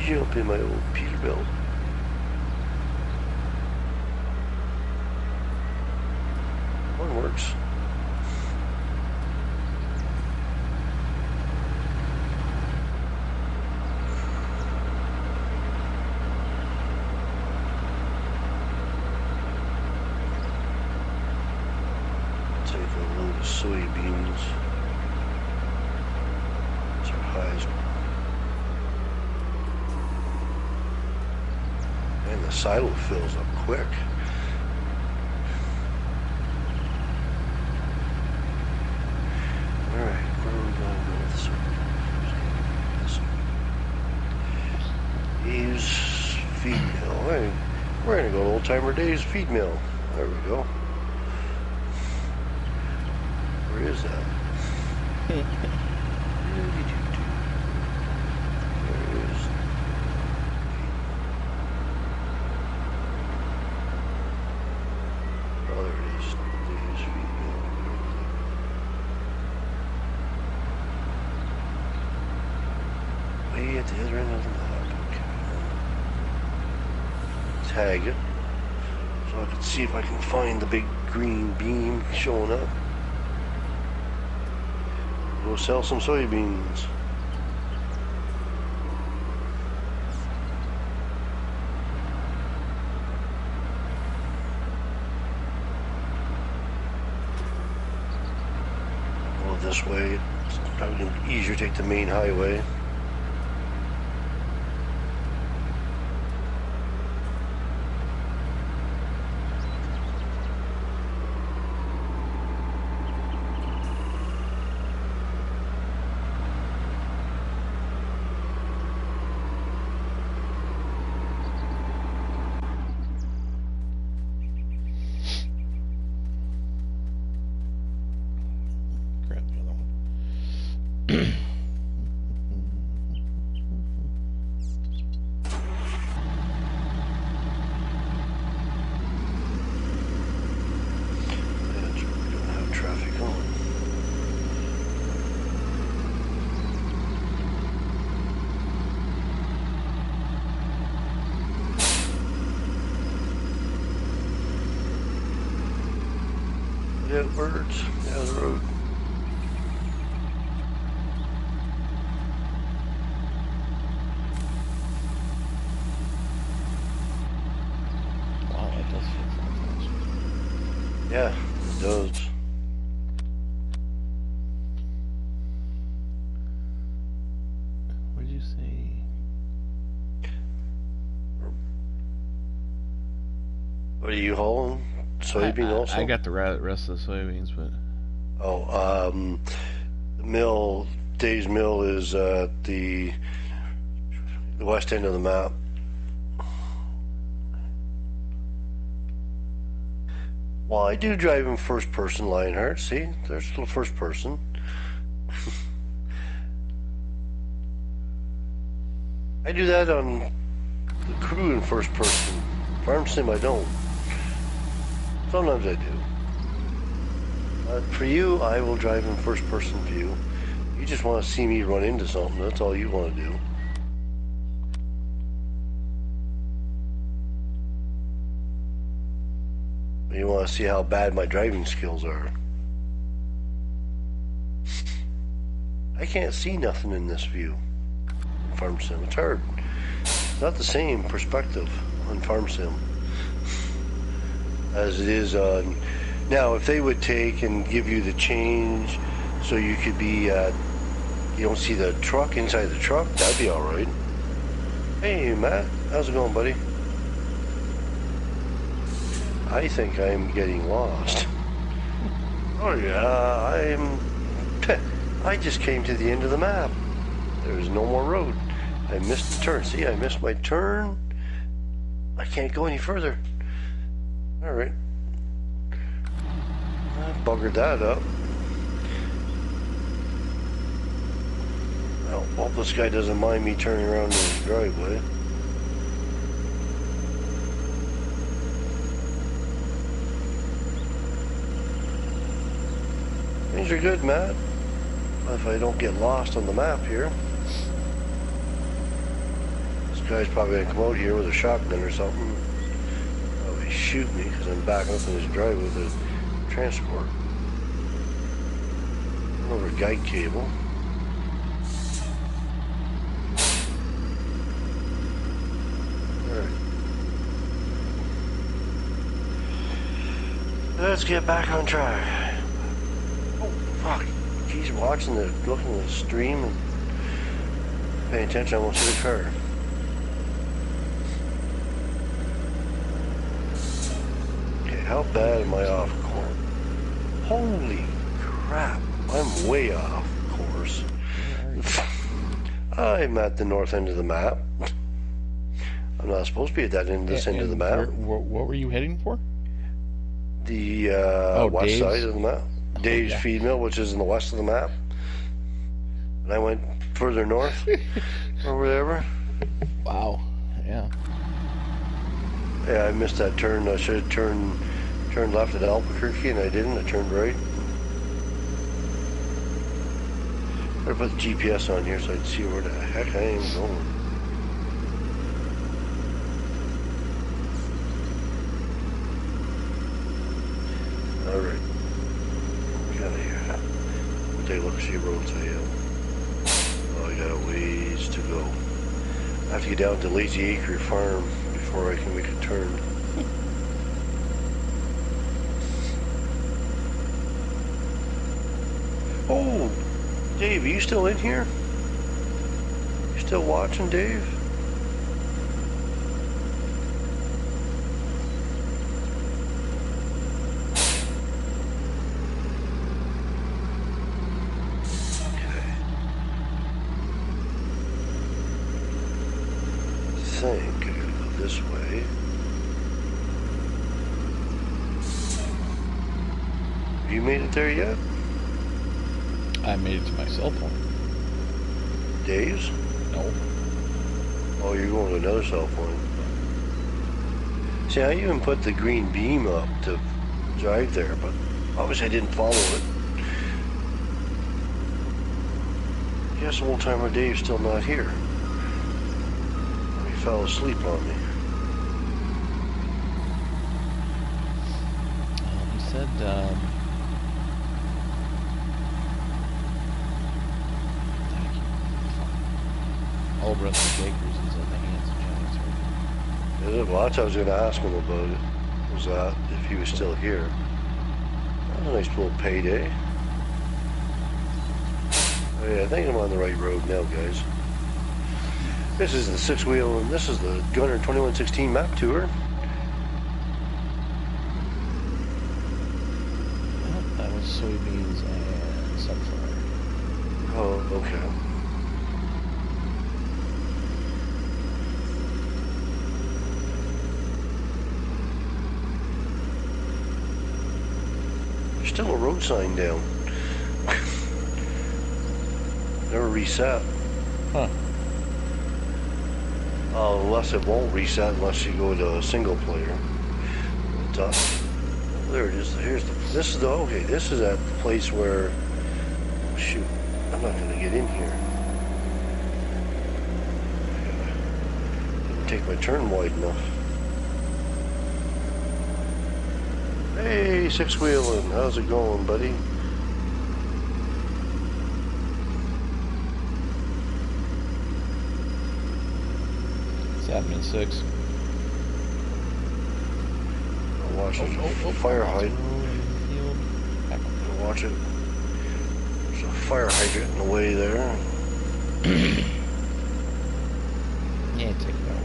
Jump in my old Peterbilt. One works. Take a load of soybeans. It's our highest. And the silo fills up quick. Alright, where are we going to go with this? Eve's feed mill. Hey, we're going to go to Old Timer Days feed mill. There we go. Where is that? There it is. Oh, there it is. Days feed mill. Way at the other end of the map. Okay. Tag it. So I can see if I can find the big green beam showing up. Go sell some soybeans. Go this way. It's probably easier to take the main highway. Grab the other one. We don't have traffic on. Yeah, birds. Yeah, the road. Wow, that does feel fantastic. Yeah, it does. What did you say? What are you hauling? Soybean also? I got the rest of the soybeans, but Oh, the mill, Dave's mill is at the west end of the map. Well, I do drive in first person, Lionheart. See, there's the first person. I do that on the crew in first person. Farm sim, I don't. Sometimes I do. For you, I will drive in first person view. You just want to see me run into something. That's all you want to do. You want to see how bad my driving skills are. I can't see nothing in this view. Farm sim, it's hard. It's not the same perspective on farm sim as it is on. Now, if they would take and give you the change so you could be, you don't see the truck inside the truck, that'd be all right. Hey, Matt, how's it going, buddy? I think I'm getting lost. Oh yeah, I just came to the end of the map. There's no more road. I missed the turn. See, I missed my turn. I can't go any further. All right. I buggered that up. Well, hope this guy doesn't mind me turning around in his driveway. Things are good, Matt. If I don't get lost on the map here. This guy's probably gonna come out here with a shotgun or something. Probably shoot me because I'm backing up in his driveway with a transport. Over guide cable. Alright. Let's get back on track. Oh, fuck. He's watching looking at the stream and paying attention. I won't see the car. Okay, how bad am I off course? Holy crap, I'm way off course. I'm at the north end of the map. I'm not supposed to be at that end, this end of the map. What were you heading for? The west Dave's side of the map. Dave's feed mill, which is in the west of the map. And I went further north or whatever. Wow. Yeah. Yeah, I missed that turn. I should have turned left at Albuquerque, and I didn't. I turned right. Better put the GPS on here so I'd see where the heck I am going. All right. Take a look, see roads I have. Oh, I got a ways to go. I have to get down to Lazy Acre Farm before I can make a turn. Oh, Dave, are you still in here? You still watching, Dave? I think I gotta go this way. Have you made it there yet? I made it to my cell phone. Dave's? No. Oh, you're going to another cell phone. See, I even put the green beam up to drive there, but obviously I didn't follow it. Guess old timer Dave's still not here. He fell asleep on me. He said, all Rusty Bakers is in the hands of Giants right now. Is it? Well, that's what I was going to ask him about it. Was that if he was still here? That was a nice little payday. Oh, yeah, I think I'm on the right road now, guys. This is the six-wheel, and this is the Gunner 2116 map tour. Well, that was soybeans and sunflower. Oh, okay. There's still a road sign down. Never reset. Huh. Unless it won't reset unless you go to a single player. But, there it is. This is at the place where, oh, shoot, I'm not going to get in here. Didn't take my turn wide enough. Hey, six wheeling, how's it going, buddy? What's happening, 6? I'll watch it. Fire hydrant. Watch it. There's a fire hydrant in the way there. Yeah, take it out.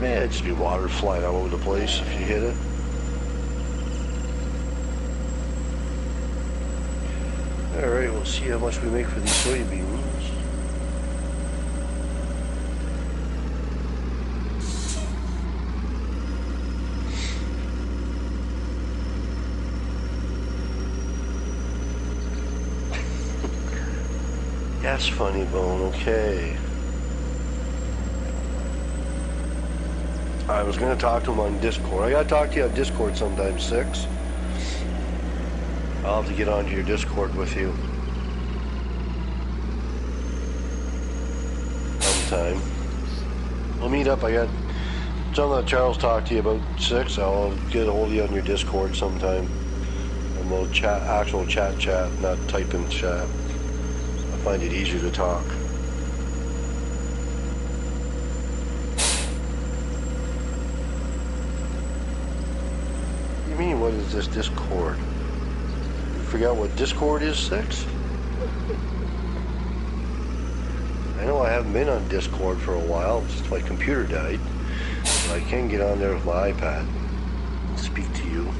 Man, it'd just be water flying all over the place if you hit it. Alright, we'll see how much we make for these soybeans. Yes, funny bone, okay. I was going to talk to him on Discord. I got to talk to you on Discord sometime, 6. I'll have to get onto your Discord with you sometime. We'll meet up. I got something that Charles talked to you about, 6. I'll get a hold of you on your Discord sometime. And we'll chat, actual chat, not typing chat. I find it easier to talk. What do you mean, what is this Discord? You forgot what Discord is, 6? I know I haven't been on Discord for a while since my computer died. But I can get on there with my iPad and speak to you.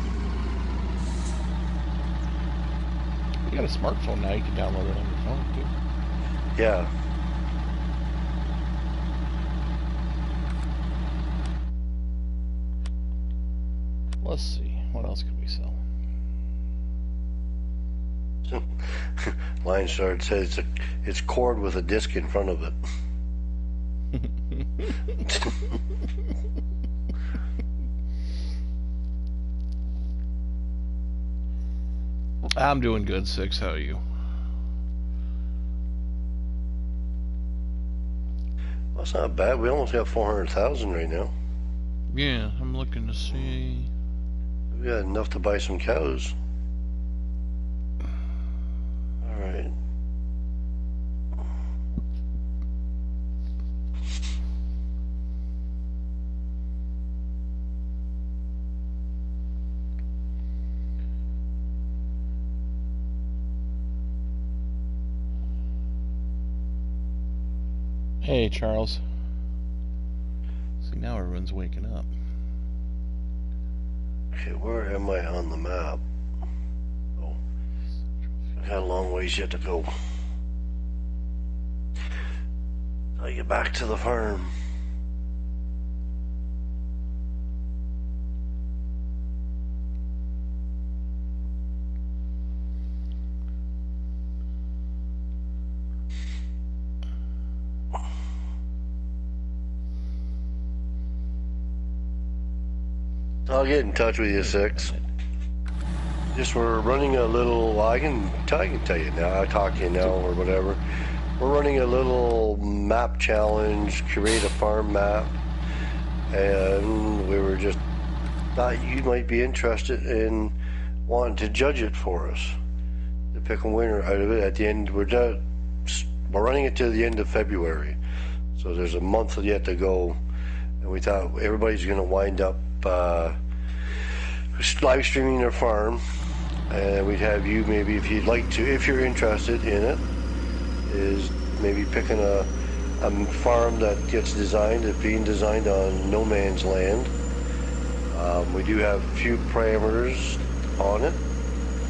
You got a smartphone now, you can download it on your phone too. Yeah. Let's see, what else could we sell? Line Shard says it's cord with a disc in front of it. I'm doing good, 6. How are you? Well, that's not bad. We almost got 400,000 right now. Yeah, I'm looking to see. We got enough to buy some cows. All right. Hey, Charles. See, now everyone's waking up. Okay, where am I on the map? Oh, I got a long ways yet to go. I'll get back to the farm. I'll get in touch with you, 6. Just we're running a little. Well, I can tell you now. I'll talk to you now or whatever. We're running a little map challenge. Create a farm map, and we were just thought you might be interested in wanting to judge it for us, to pick a winner out of it. At the end, we're running it to the end of February, so there's a month yet to go, and we thought everybody's going to wind up live streaming their farm, and we'd have you maybe, if you'd like to, if you're interested in it, is maybe picking a farm that gets designed, it's being designed on no man's land. We do have a few parameters on it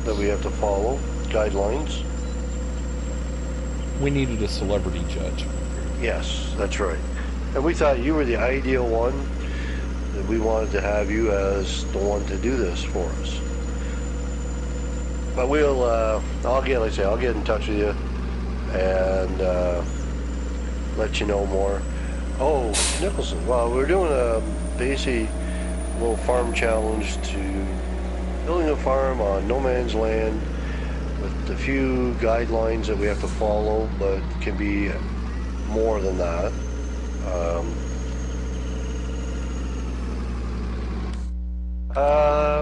that we have to follow, guidelines. We needed a celebrity judge. Yes, that's right. And we thought you were the ideal one, that we wanted to have you as the one to do this for us. But we'll, I'll get in touch with you and let you know more. Oh, Nicholson, well, we're doing a basic little farm challenge to building a farm on no man's land with a few guidelines that we have to follow, but can be more than that.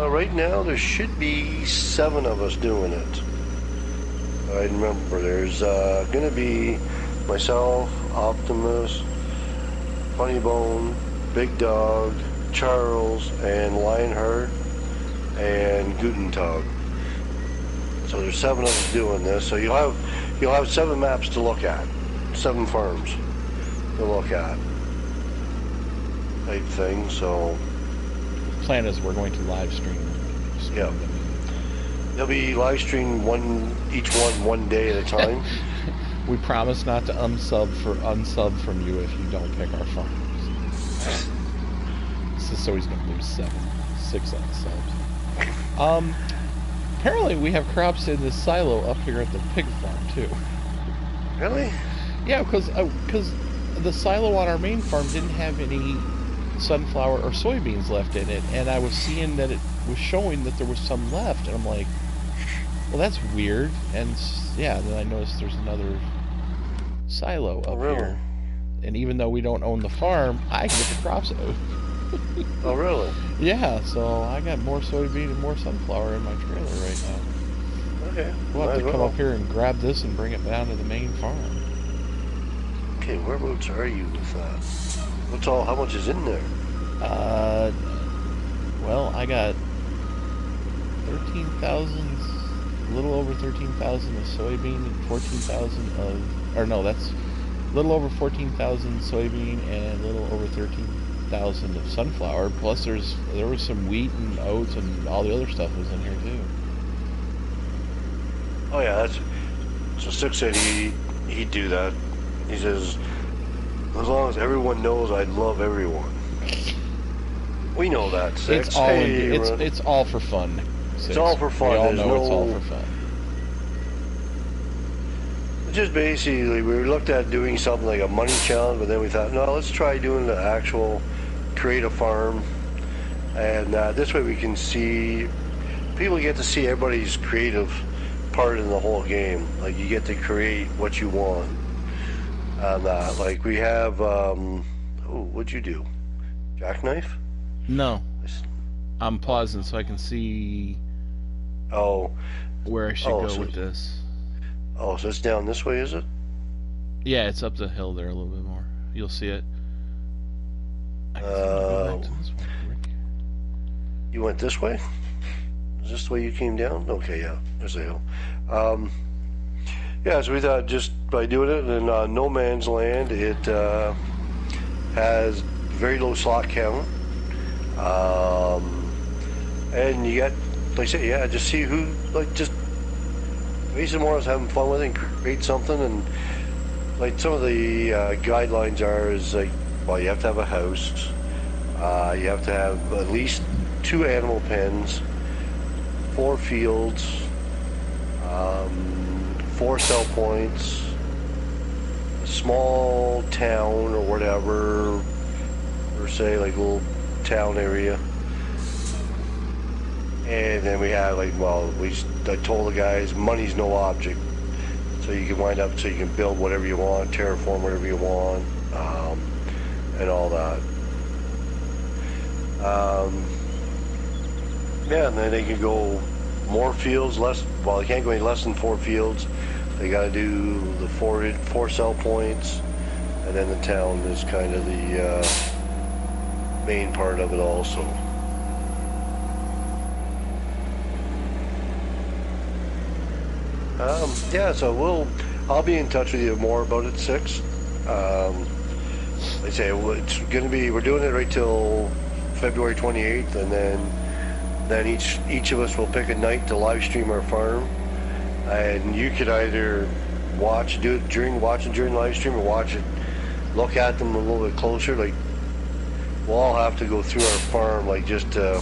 Right now there should be 7 of us doing it. I remember there's gonna be myself, Optimus, Funny Bone, Big Dog, Charles, and Lionheart, and Gutentag. So there's 7 of us doing this. So you'll have 7 maps to look at, 7 farms to look at, type thing. So The plan is we're going to live stream. yeah, they'll be live streamed each one day at a time. We promise not to unsub from you if you don't pick our farms. This is so he's going to lose 6 unsubs. Apparently we have crops in this silo up here at the pig farm too. Really? Yeah, because the silo on our main farm didn't have any sunflower or soybeans left in it, and I was seeing that it was showing that there was some left, and I'm like, well, that's weird. And yeah, then I noticed there's another silo up here, and even though we don't own the farm, I can get the crops out. Oh, really? Yeah, so I got more soybean and more sunflower in my trailer right now. Okay. We'll have to come up here and grab this and bring it down to the main farm. Okay, whereabouts are you with that? How much is in there? Well, I got 13,000, a little over 13,000 of soybean and 14,000 of, or no, that's a little over 14,000 soybean and a little over 13,000 of sunflower. Plus, there was some wheat and oats and all the other stuff was in here too. Oh yeah, so Six said he'd do that. He says, as long as everyone knows I love everyone. We know that, Six. It's all it's all for fun. Six. It's all for fun. We all know it's all for fun. Just basically, we looked at doing something like a money challenge, but then we thought, no, let's try doing the actual create a farm, and this way we can see, people get to see everybody's creative part in the whole game. Like, you get to create what you want. And like we have, what'd you do? Jackknife? No. I'm pausing so I can see where I should go with this. Oh, so it's down this way, is it? Yeah, it's up the hill there a little bit more. You'll see it. I guess I'm gonna go back to this one, Rick. You went this way? Is this the way you came down? Okay, yeah, there's the hill. Yeah, so we thought just by doing it in no man's land, it has very low slot count. And you got, like I say, yeah, just see who, like, just basically more is having fun with it and create something. And like some of the guidelines is like, well, you have to have a house, you have to have at least 2 animal pens, 4 fields, 4 sell points, a small town or whatever, or say like a little town area. And then we have like, well, I told the guys, money's no object. So you can wind up, so you can build whatever you want, terraform whatever you want, and all that. Yeah, and then they can go more fields, less, well, they can't go any less than 4 fields. They got to do the 4 sell points, and then the town is kind of the main part of it also. Yeah, so I'll be in touch with you more about it, 6. Like I say, it's going to be, we're doing it right till February 28th, and then each of us will pick a night to live stream our farm, and you could either do it during live stream, or watch it, look at them a little bit closer. Like, we'll all have to go through our farm, like, just to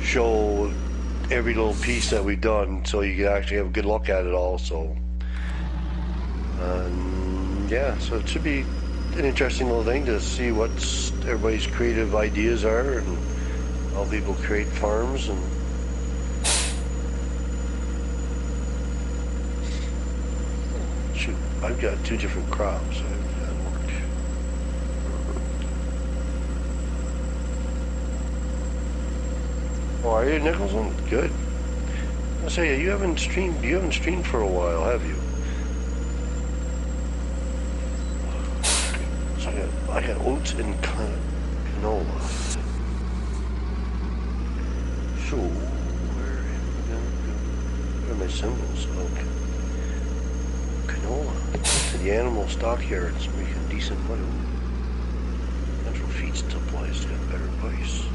show every little piece that we've done, so you can actually have a good look at it all. So yeah, so it should be an interesting little thing to see what everybody's creative ideas are and how people create farms. And shoot, I've got 2 different crops. Oh, are you, Nicholson? Good. I say you haven't streamed for a while, have you? So I got oats and canola. So where are my symbols? Okay. Canola to the animal stockyards, making decent money. Central feed supplies got better price.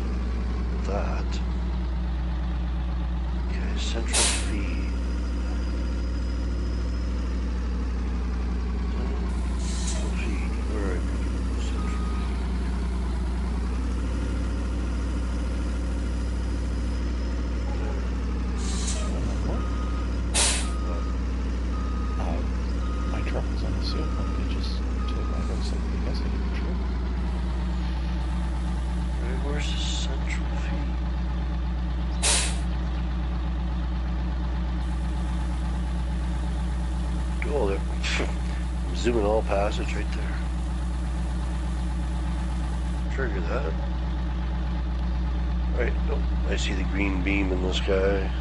That. Okay, central feed. Central feed. Where are you? Central My truck was on the seal pump. They just took my house and I guess I didn't trip. Where's the central feed? Oh, there. I'm zooming all past it right there. Trigger that. Right, oh, I see the green beam in the sky.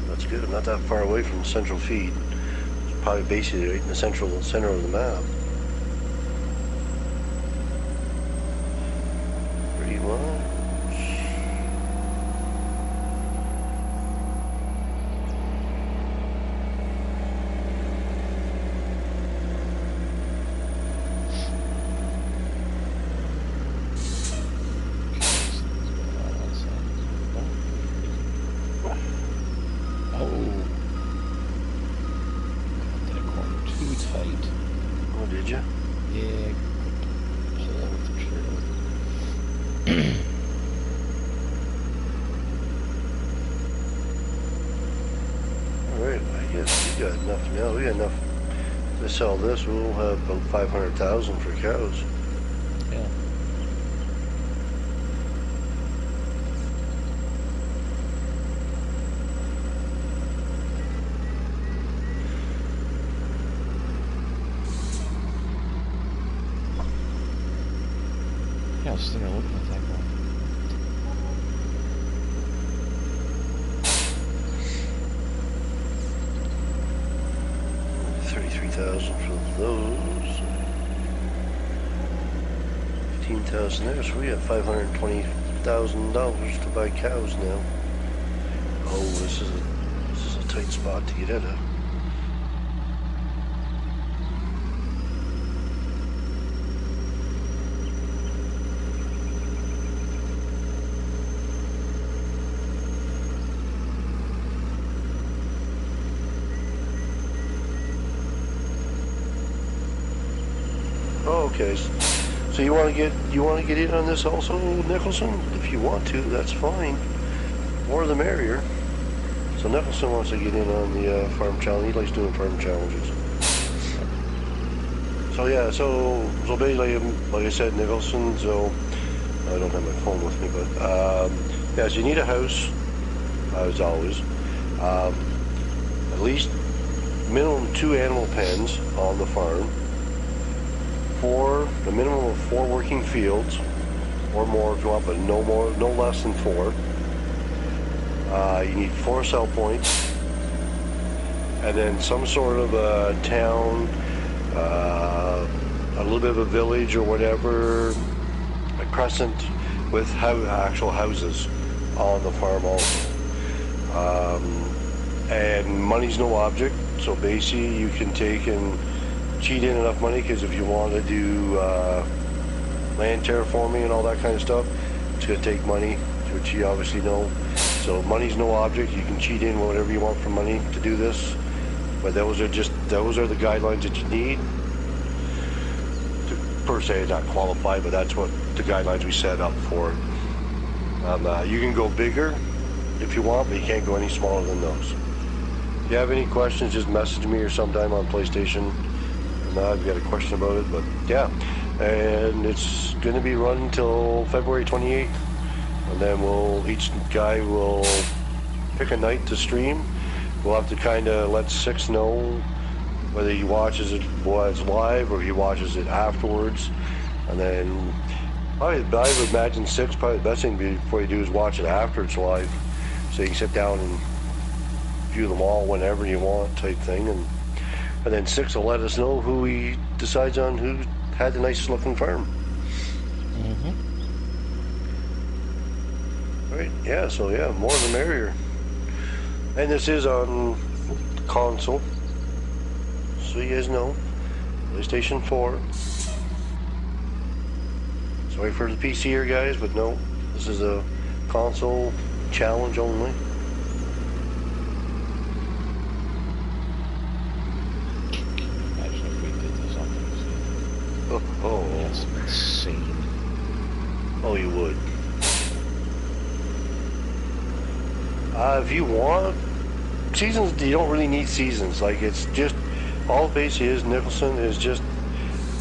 That's good. I'm not that far away from the central feed. It's probably basically right in the center of the map. Pretty much. Oh, did you? Yeah, pull over for sure. Alright, I guess we got enough now. We got enough to sell this. We'll have about 500,000 for cows. Yeah. Yeah, I was sitting there looking at that going. 33,000 for those. 15,000 there, so we got $520,000 to buy cows now. Oh, this is a tight spot to get out of. Oh, okay. So you want to get in on this also, Nicholson? If you want to, that's fine. More the merrier. So Nicholson wants to get in on the farm challenge. He likes doing farm challenges. So yeah, so basically, like I said, Nicholson. So I don't have my phone with me, but yeah, so you need a house, as always. At least minimum 2 animal pens on the farm. The minimum of 4 working fields, or more if you want, but no less than 4. You need 4 cell points, and then some sort of a town, a little bit of a village or whatever, a crescent with actual houses on the farm also. And money's no object, so basically you can take and cheat in enough money, because if you want to do land terraforming and all that kind of stuff, it's going to take money, which you obviously know. So money's no object. You can cheat in whatever you want for money to do this, but those are the guidelines that you need to, per se, not qualify, but that's what the guidelines we set up for. You can go bigger if you want, but you can't go any smaller than those. If you have any questions, just message me or sometime on PlayStation. I've got a question about it, but yeah, and it's going to be run until February 28th, and then each guy will pick a night to stream. We'll have to kind of let Six know whether he watches it while it's live or he watches it afterwards. And then I would imagine Six, probably the best thing before you do is watch it after it's live, so you can sit down and view them all whenever you want, type thing. And then Six will let us know who he decides on who had the nicest looking farm. Mm-hmm. Right? Yeah. So yeah, more the merrier. And this is on console, so you guys know, PlayStation 4. Sorry for the PC here, guys, but no, this is a console challenge only. Imagine if we did this on PC. Oh. That's insane. Oh, you would. If you want seasons, you don't really need seasons. Like, it's just all it basically is. Nicholson is just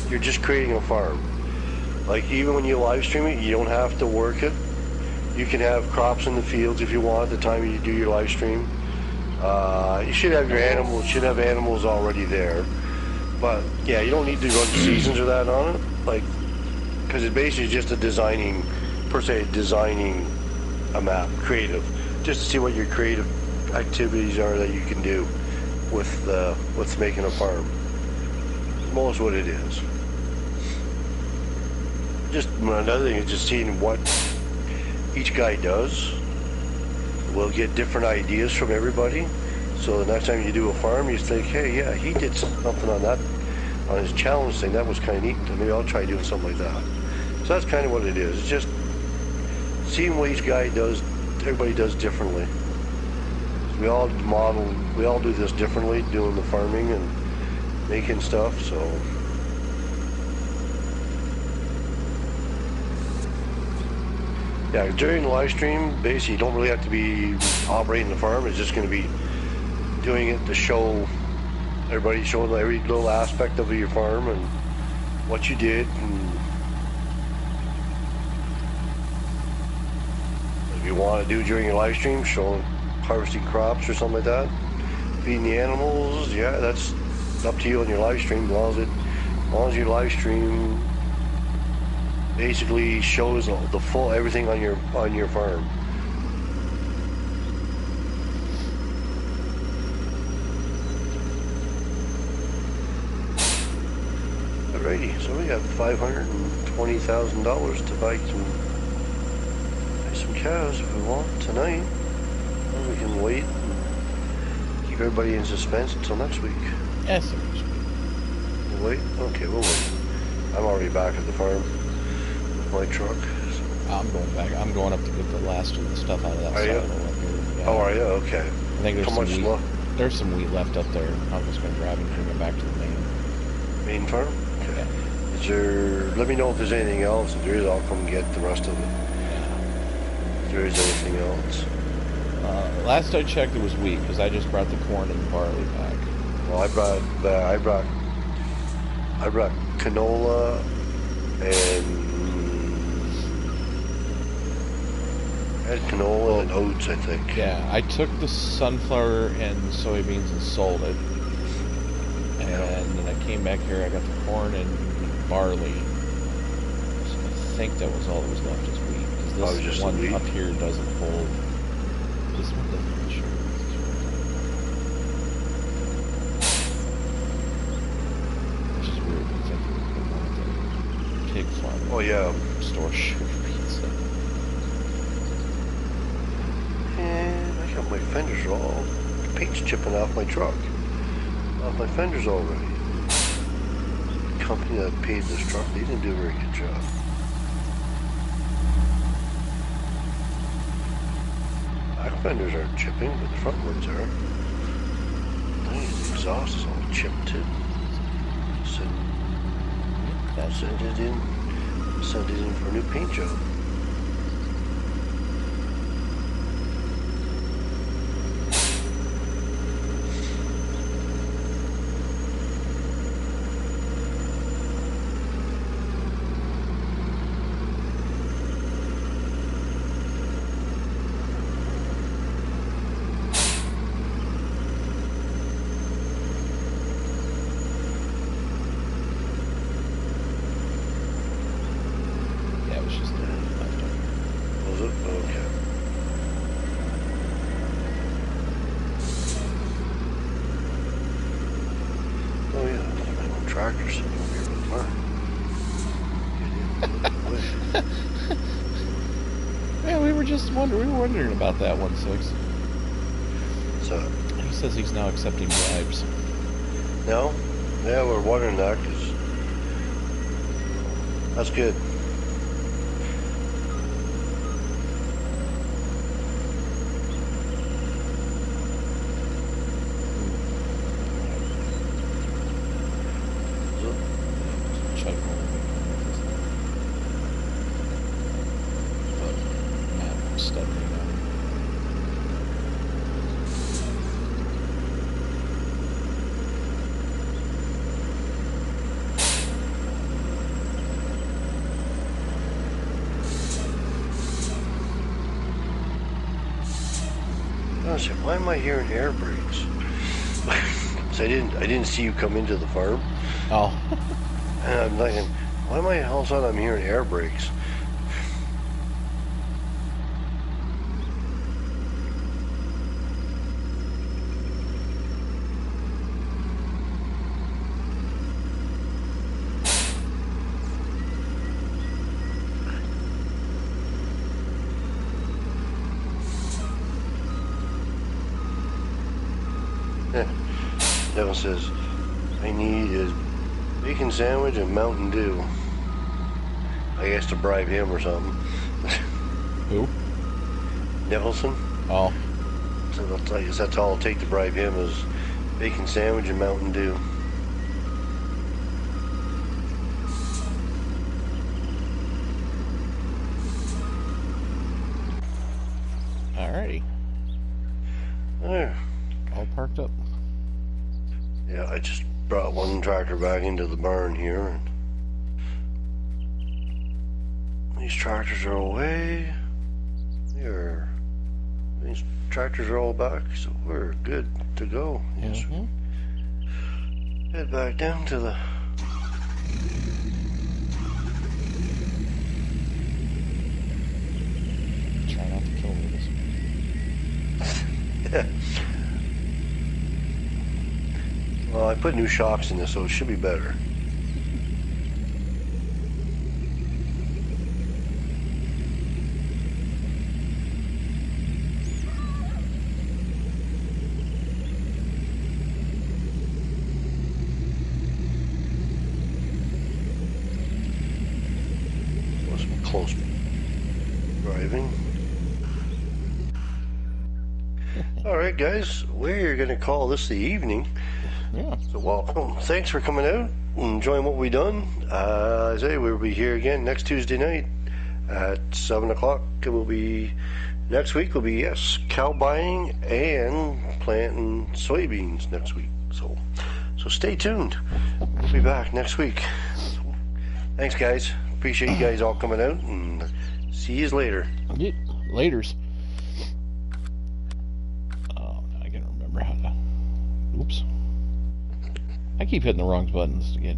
you're just creating a farm. Like, even when you live stream it, you don't have to work it. You can have crops in the fields if you want at the time you do your live stream. You should have your animals. Should have animals already there. But yeah, you don't need to run seasons or that on it. Like, because it's basically just designing a map, creative, just to see what your creative activities are that you can do with what's making a farm. Most what it is. Just another thing is just seeing what each guy does. We'll get different ideas from everybody. So the next time you do a farm, you think, hey, yeah, he did something on his challenge thing. That was kind of neat. Maybe I'll try doing something like that. So that's kind of what it is. It's just seeing what each guy does. Everybody does differently. We all do this differently, doing the farming and making stuff. So. Yeah, during the live stream, basically you don't really have to be operating the farm. It's just going to be doing it to show everybody, showing every little aspect of your farm and what you did. And if you want to do during your live stream, showing harvesting crops or something like that, feeding the animals, yeah, that's up to you on your live stream. As long as your live stream basically shows the full everything on your farm. Alrighty, so we got $520,000 to buy some cows if we want tonight. Or we can wait and keep everybody in suspense until next week. Yes, We'll wait? Okay, we'll wait. I'm already back at the farm. My truck. I'm going back. I'm going up to get the last of the stuff out of that silo up here. Yeah. Oh, are you? Okay. I think there's How much left? There's some wheat left up there. I'm just going to grab and bring it back to the Main farm? Okay. Yeah. Is there? Let me know if there's anything else. If there is, I'll come get the rest of it. Yeah. If there is anything else. Last I checked, it was wheat because I just brought the corn and the barley back. Well, I brought canola and. I had canola and oats, I think. Yeah, I took the sunflower and soybeans and sold it. And then I came back here, I got the corn and barley. So I think that was all that was left is wheat. Because this just one wheat? up here doesn't hold. This one doesn't insure. Which is weird because I think we put one of the pig farm. Oh, yeah. Store sugar pizza. And I got my fenders all. The paint's chipping off my truck. Off my fenders already. The company that paid this truck, they didn't do a very good job. Back fenders aren't chipping, but the front ones are. I think the exhaust is all chipped too. Send it in for a new paint job. tractor sitting over here with the farm. Yeah, we were wondering about that 1-6. So, He says he's now accepting bribes. no? Yeah, we're wondering that because that's good. Check but Matt studying out. I said, why am I hearing air brakes? So I didn't see you come into the farm. Oh. And I'm thinking, why am I all of a sudden I'm hearing air brakes? Devil says, I need a bacon sandwich and Mountain Dew. I guess to bribe him or something. Who? Nicholson? Oh. So I guess that's all it'll take to bribe him is bacon sandwich and Mountain Dew. Alrighty. There. All parked up. Yeah, I just brought one tractor back into the barn here. And these tractors are away. Here. These tractors are all back, so we're good to go. Yes. Head back down to the... Try not to kill me this Yeah. Well, I put new shocks in this, so it should be better. Was close driving. All right, guys, we're going to call this the evening. Yeah. So, well, thanks for coming out and enjoying what we've done. I say we'll be here again next Tuesday night at 7 o'clock. It will be, next week will be, yes, cow buying and planting soybeans next week. So stay tuned. We'll be back next week. So, thanks, guys. Appreciate you guys all coming out, and see you later. Yeah. Laters. Oh, I can remember how to... Oops. I keep hitting the wrong buttons to get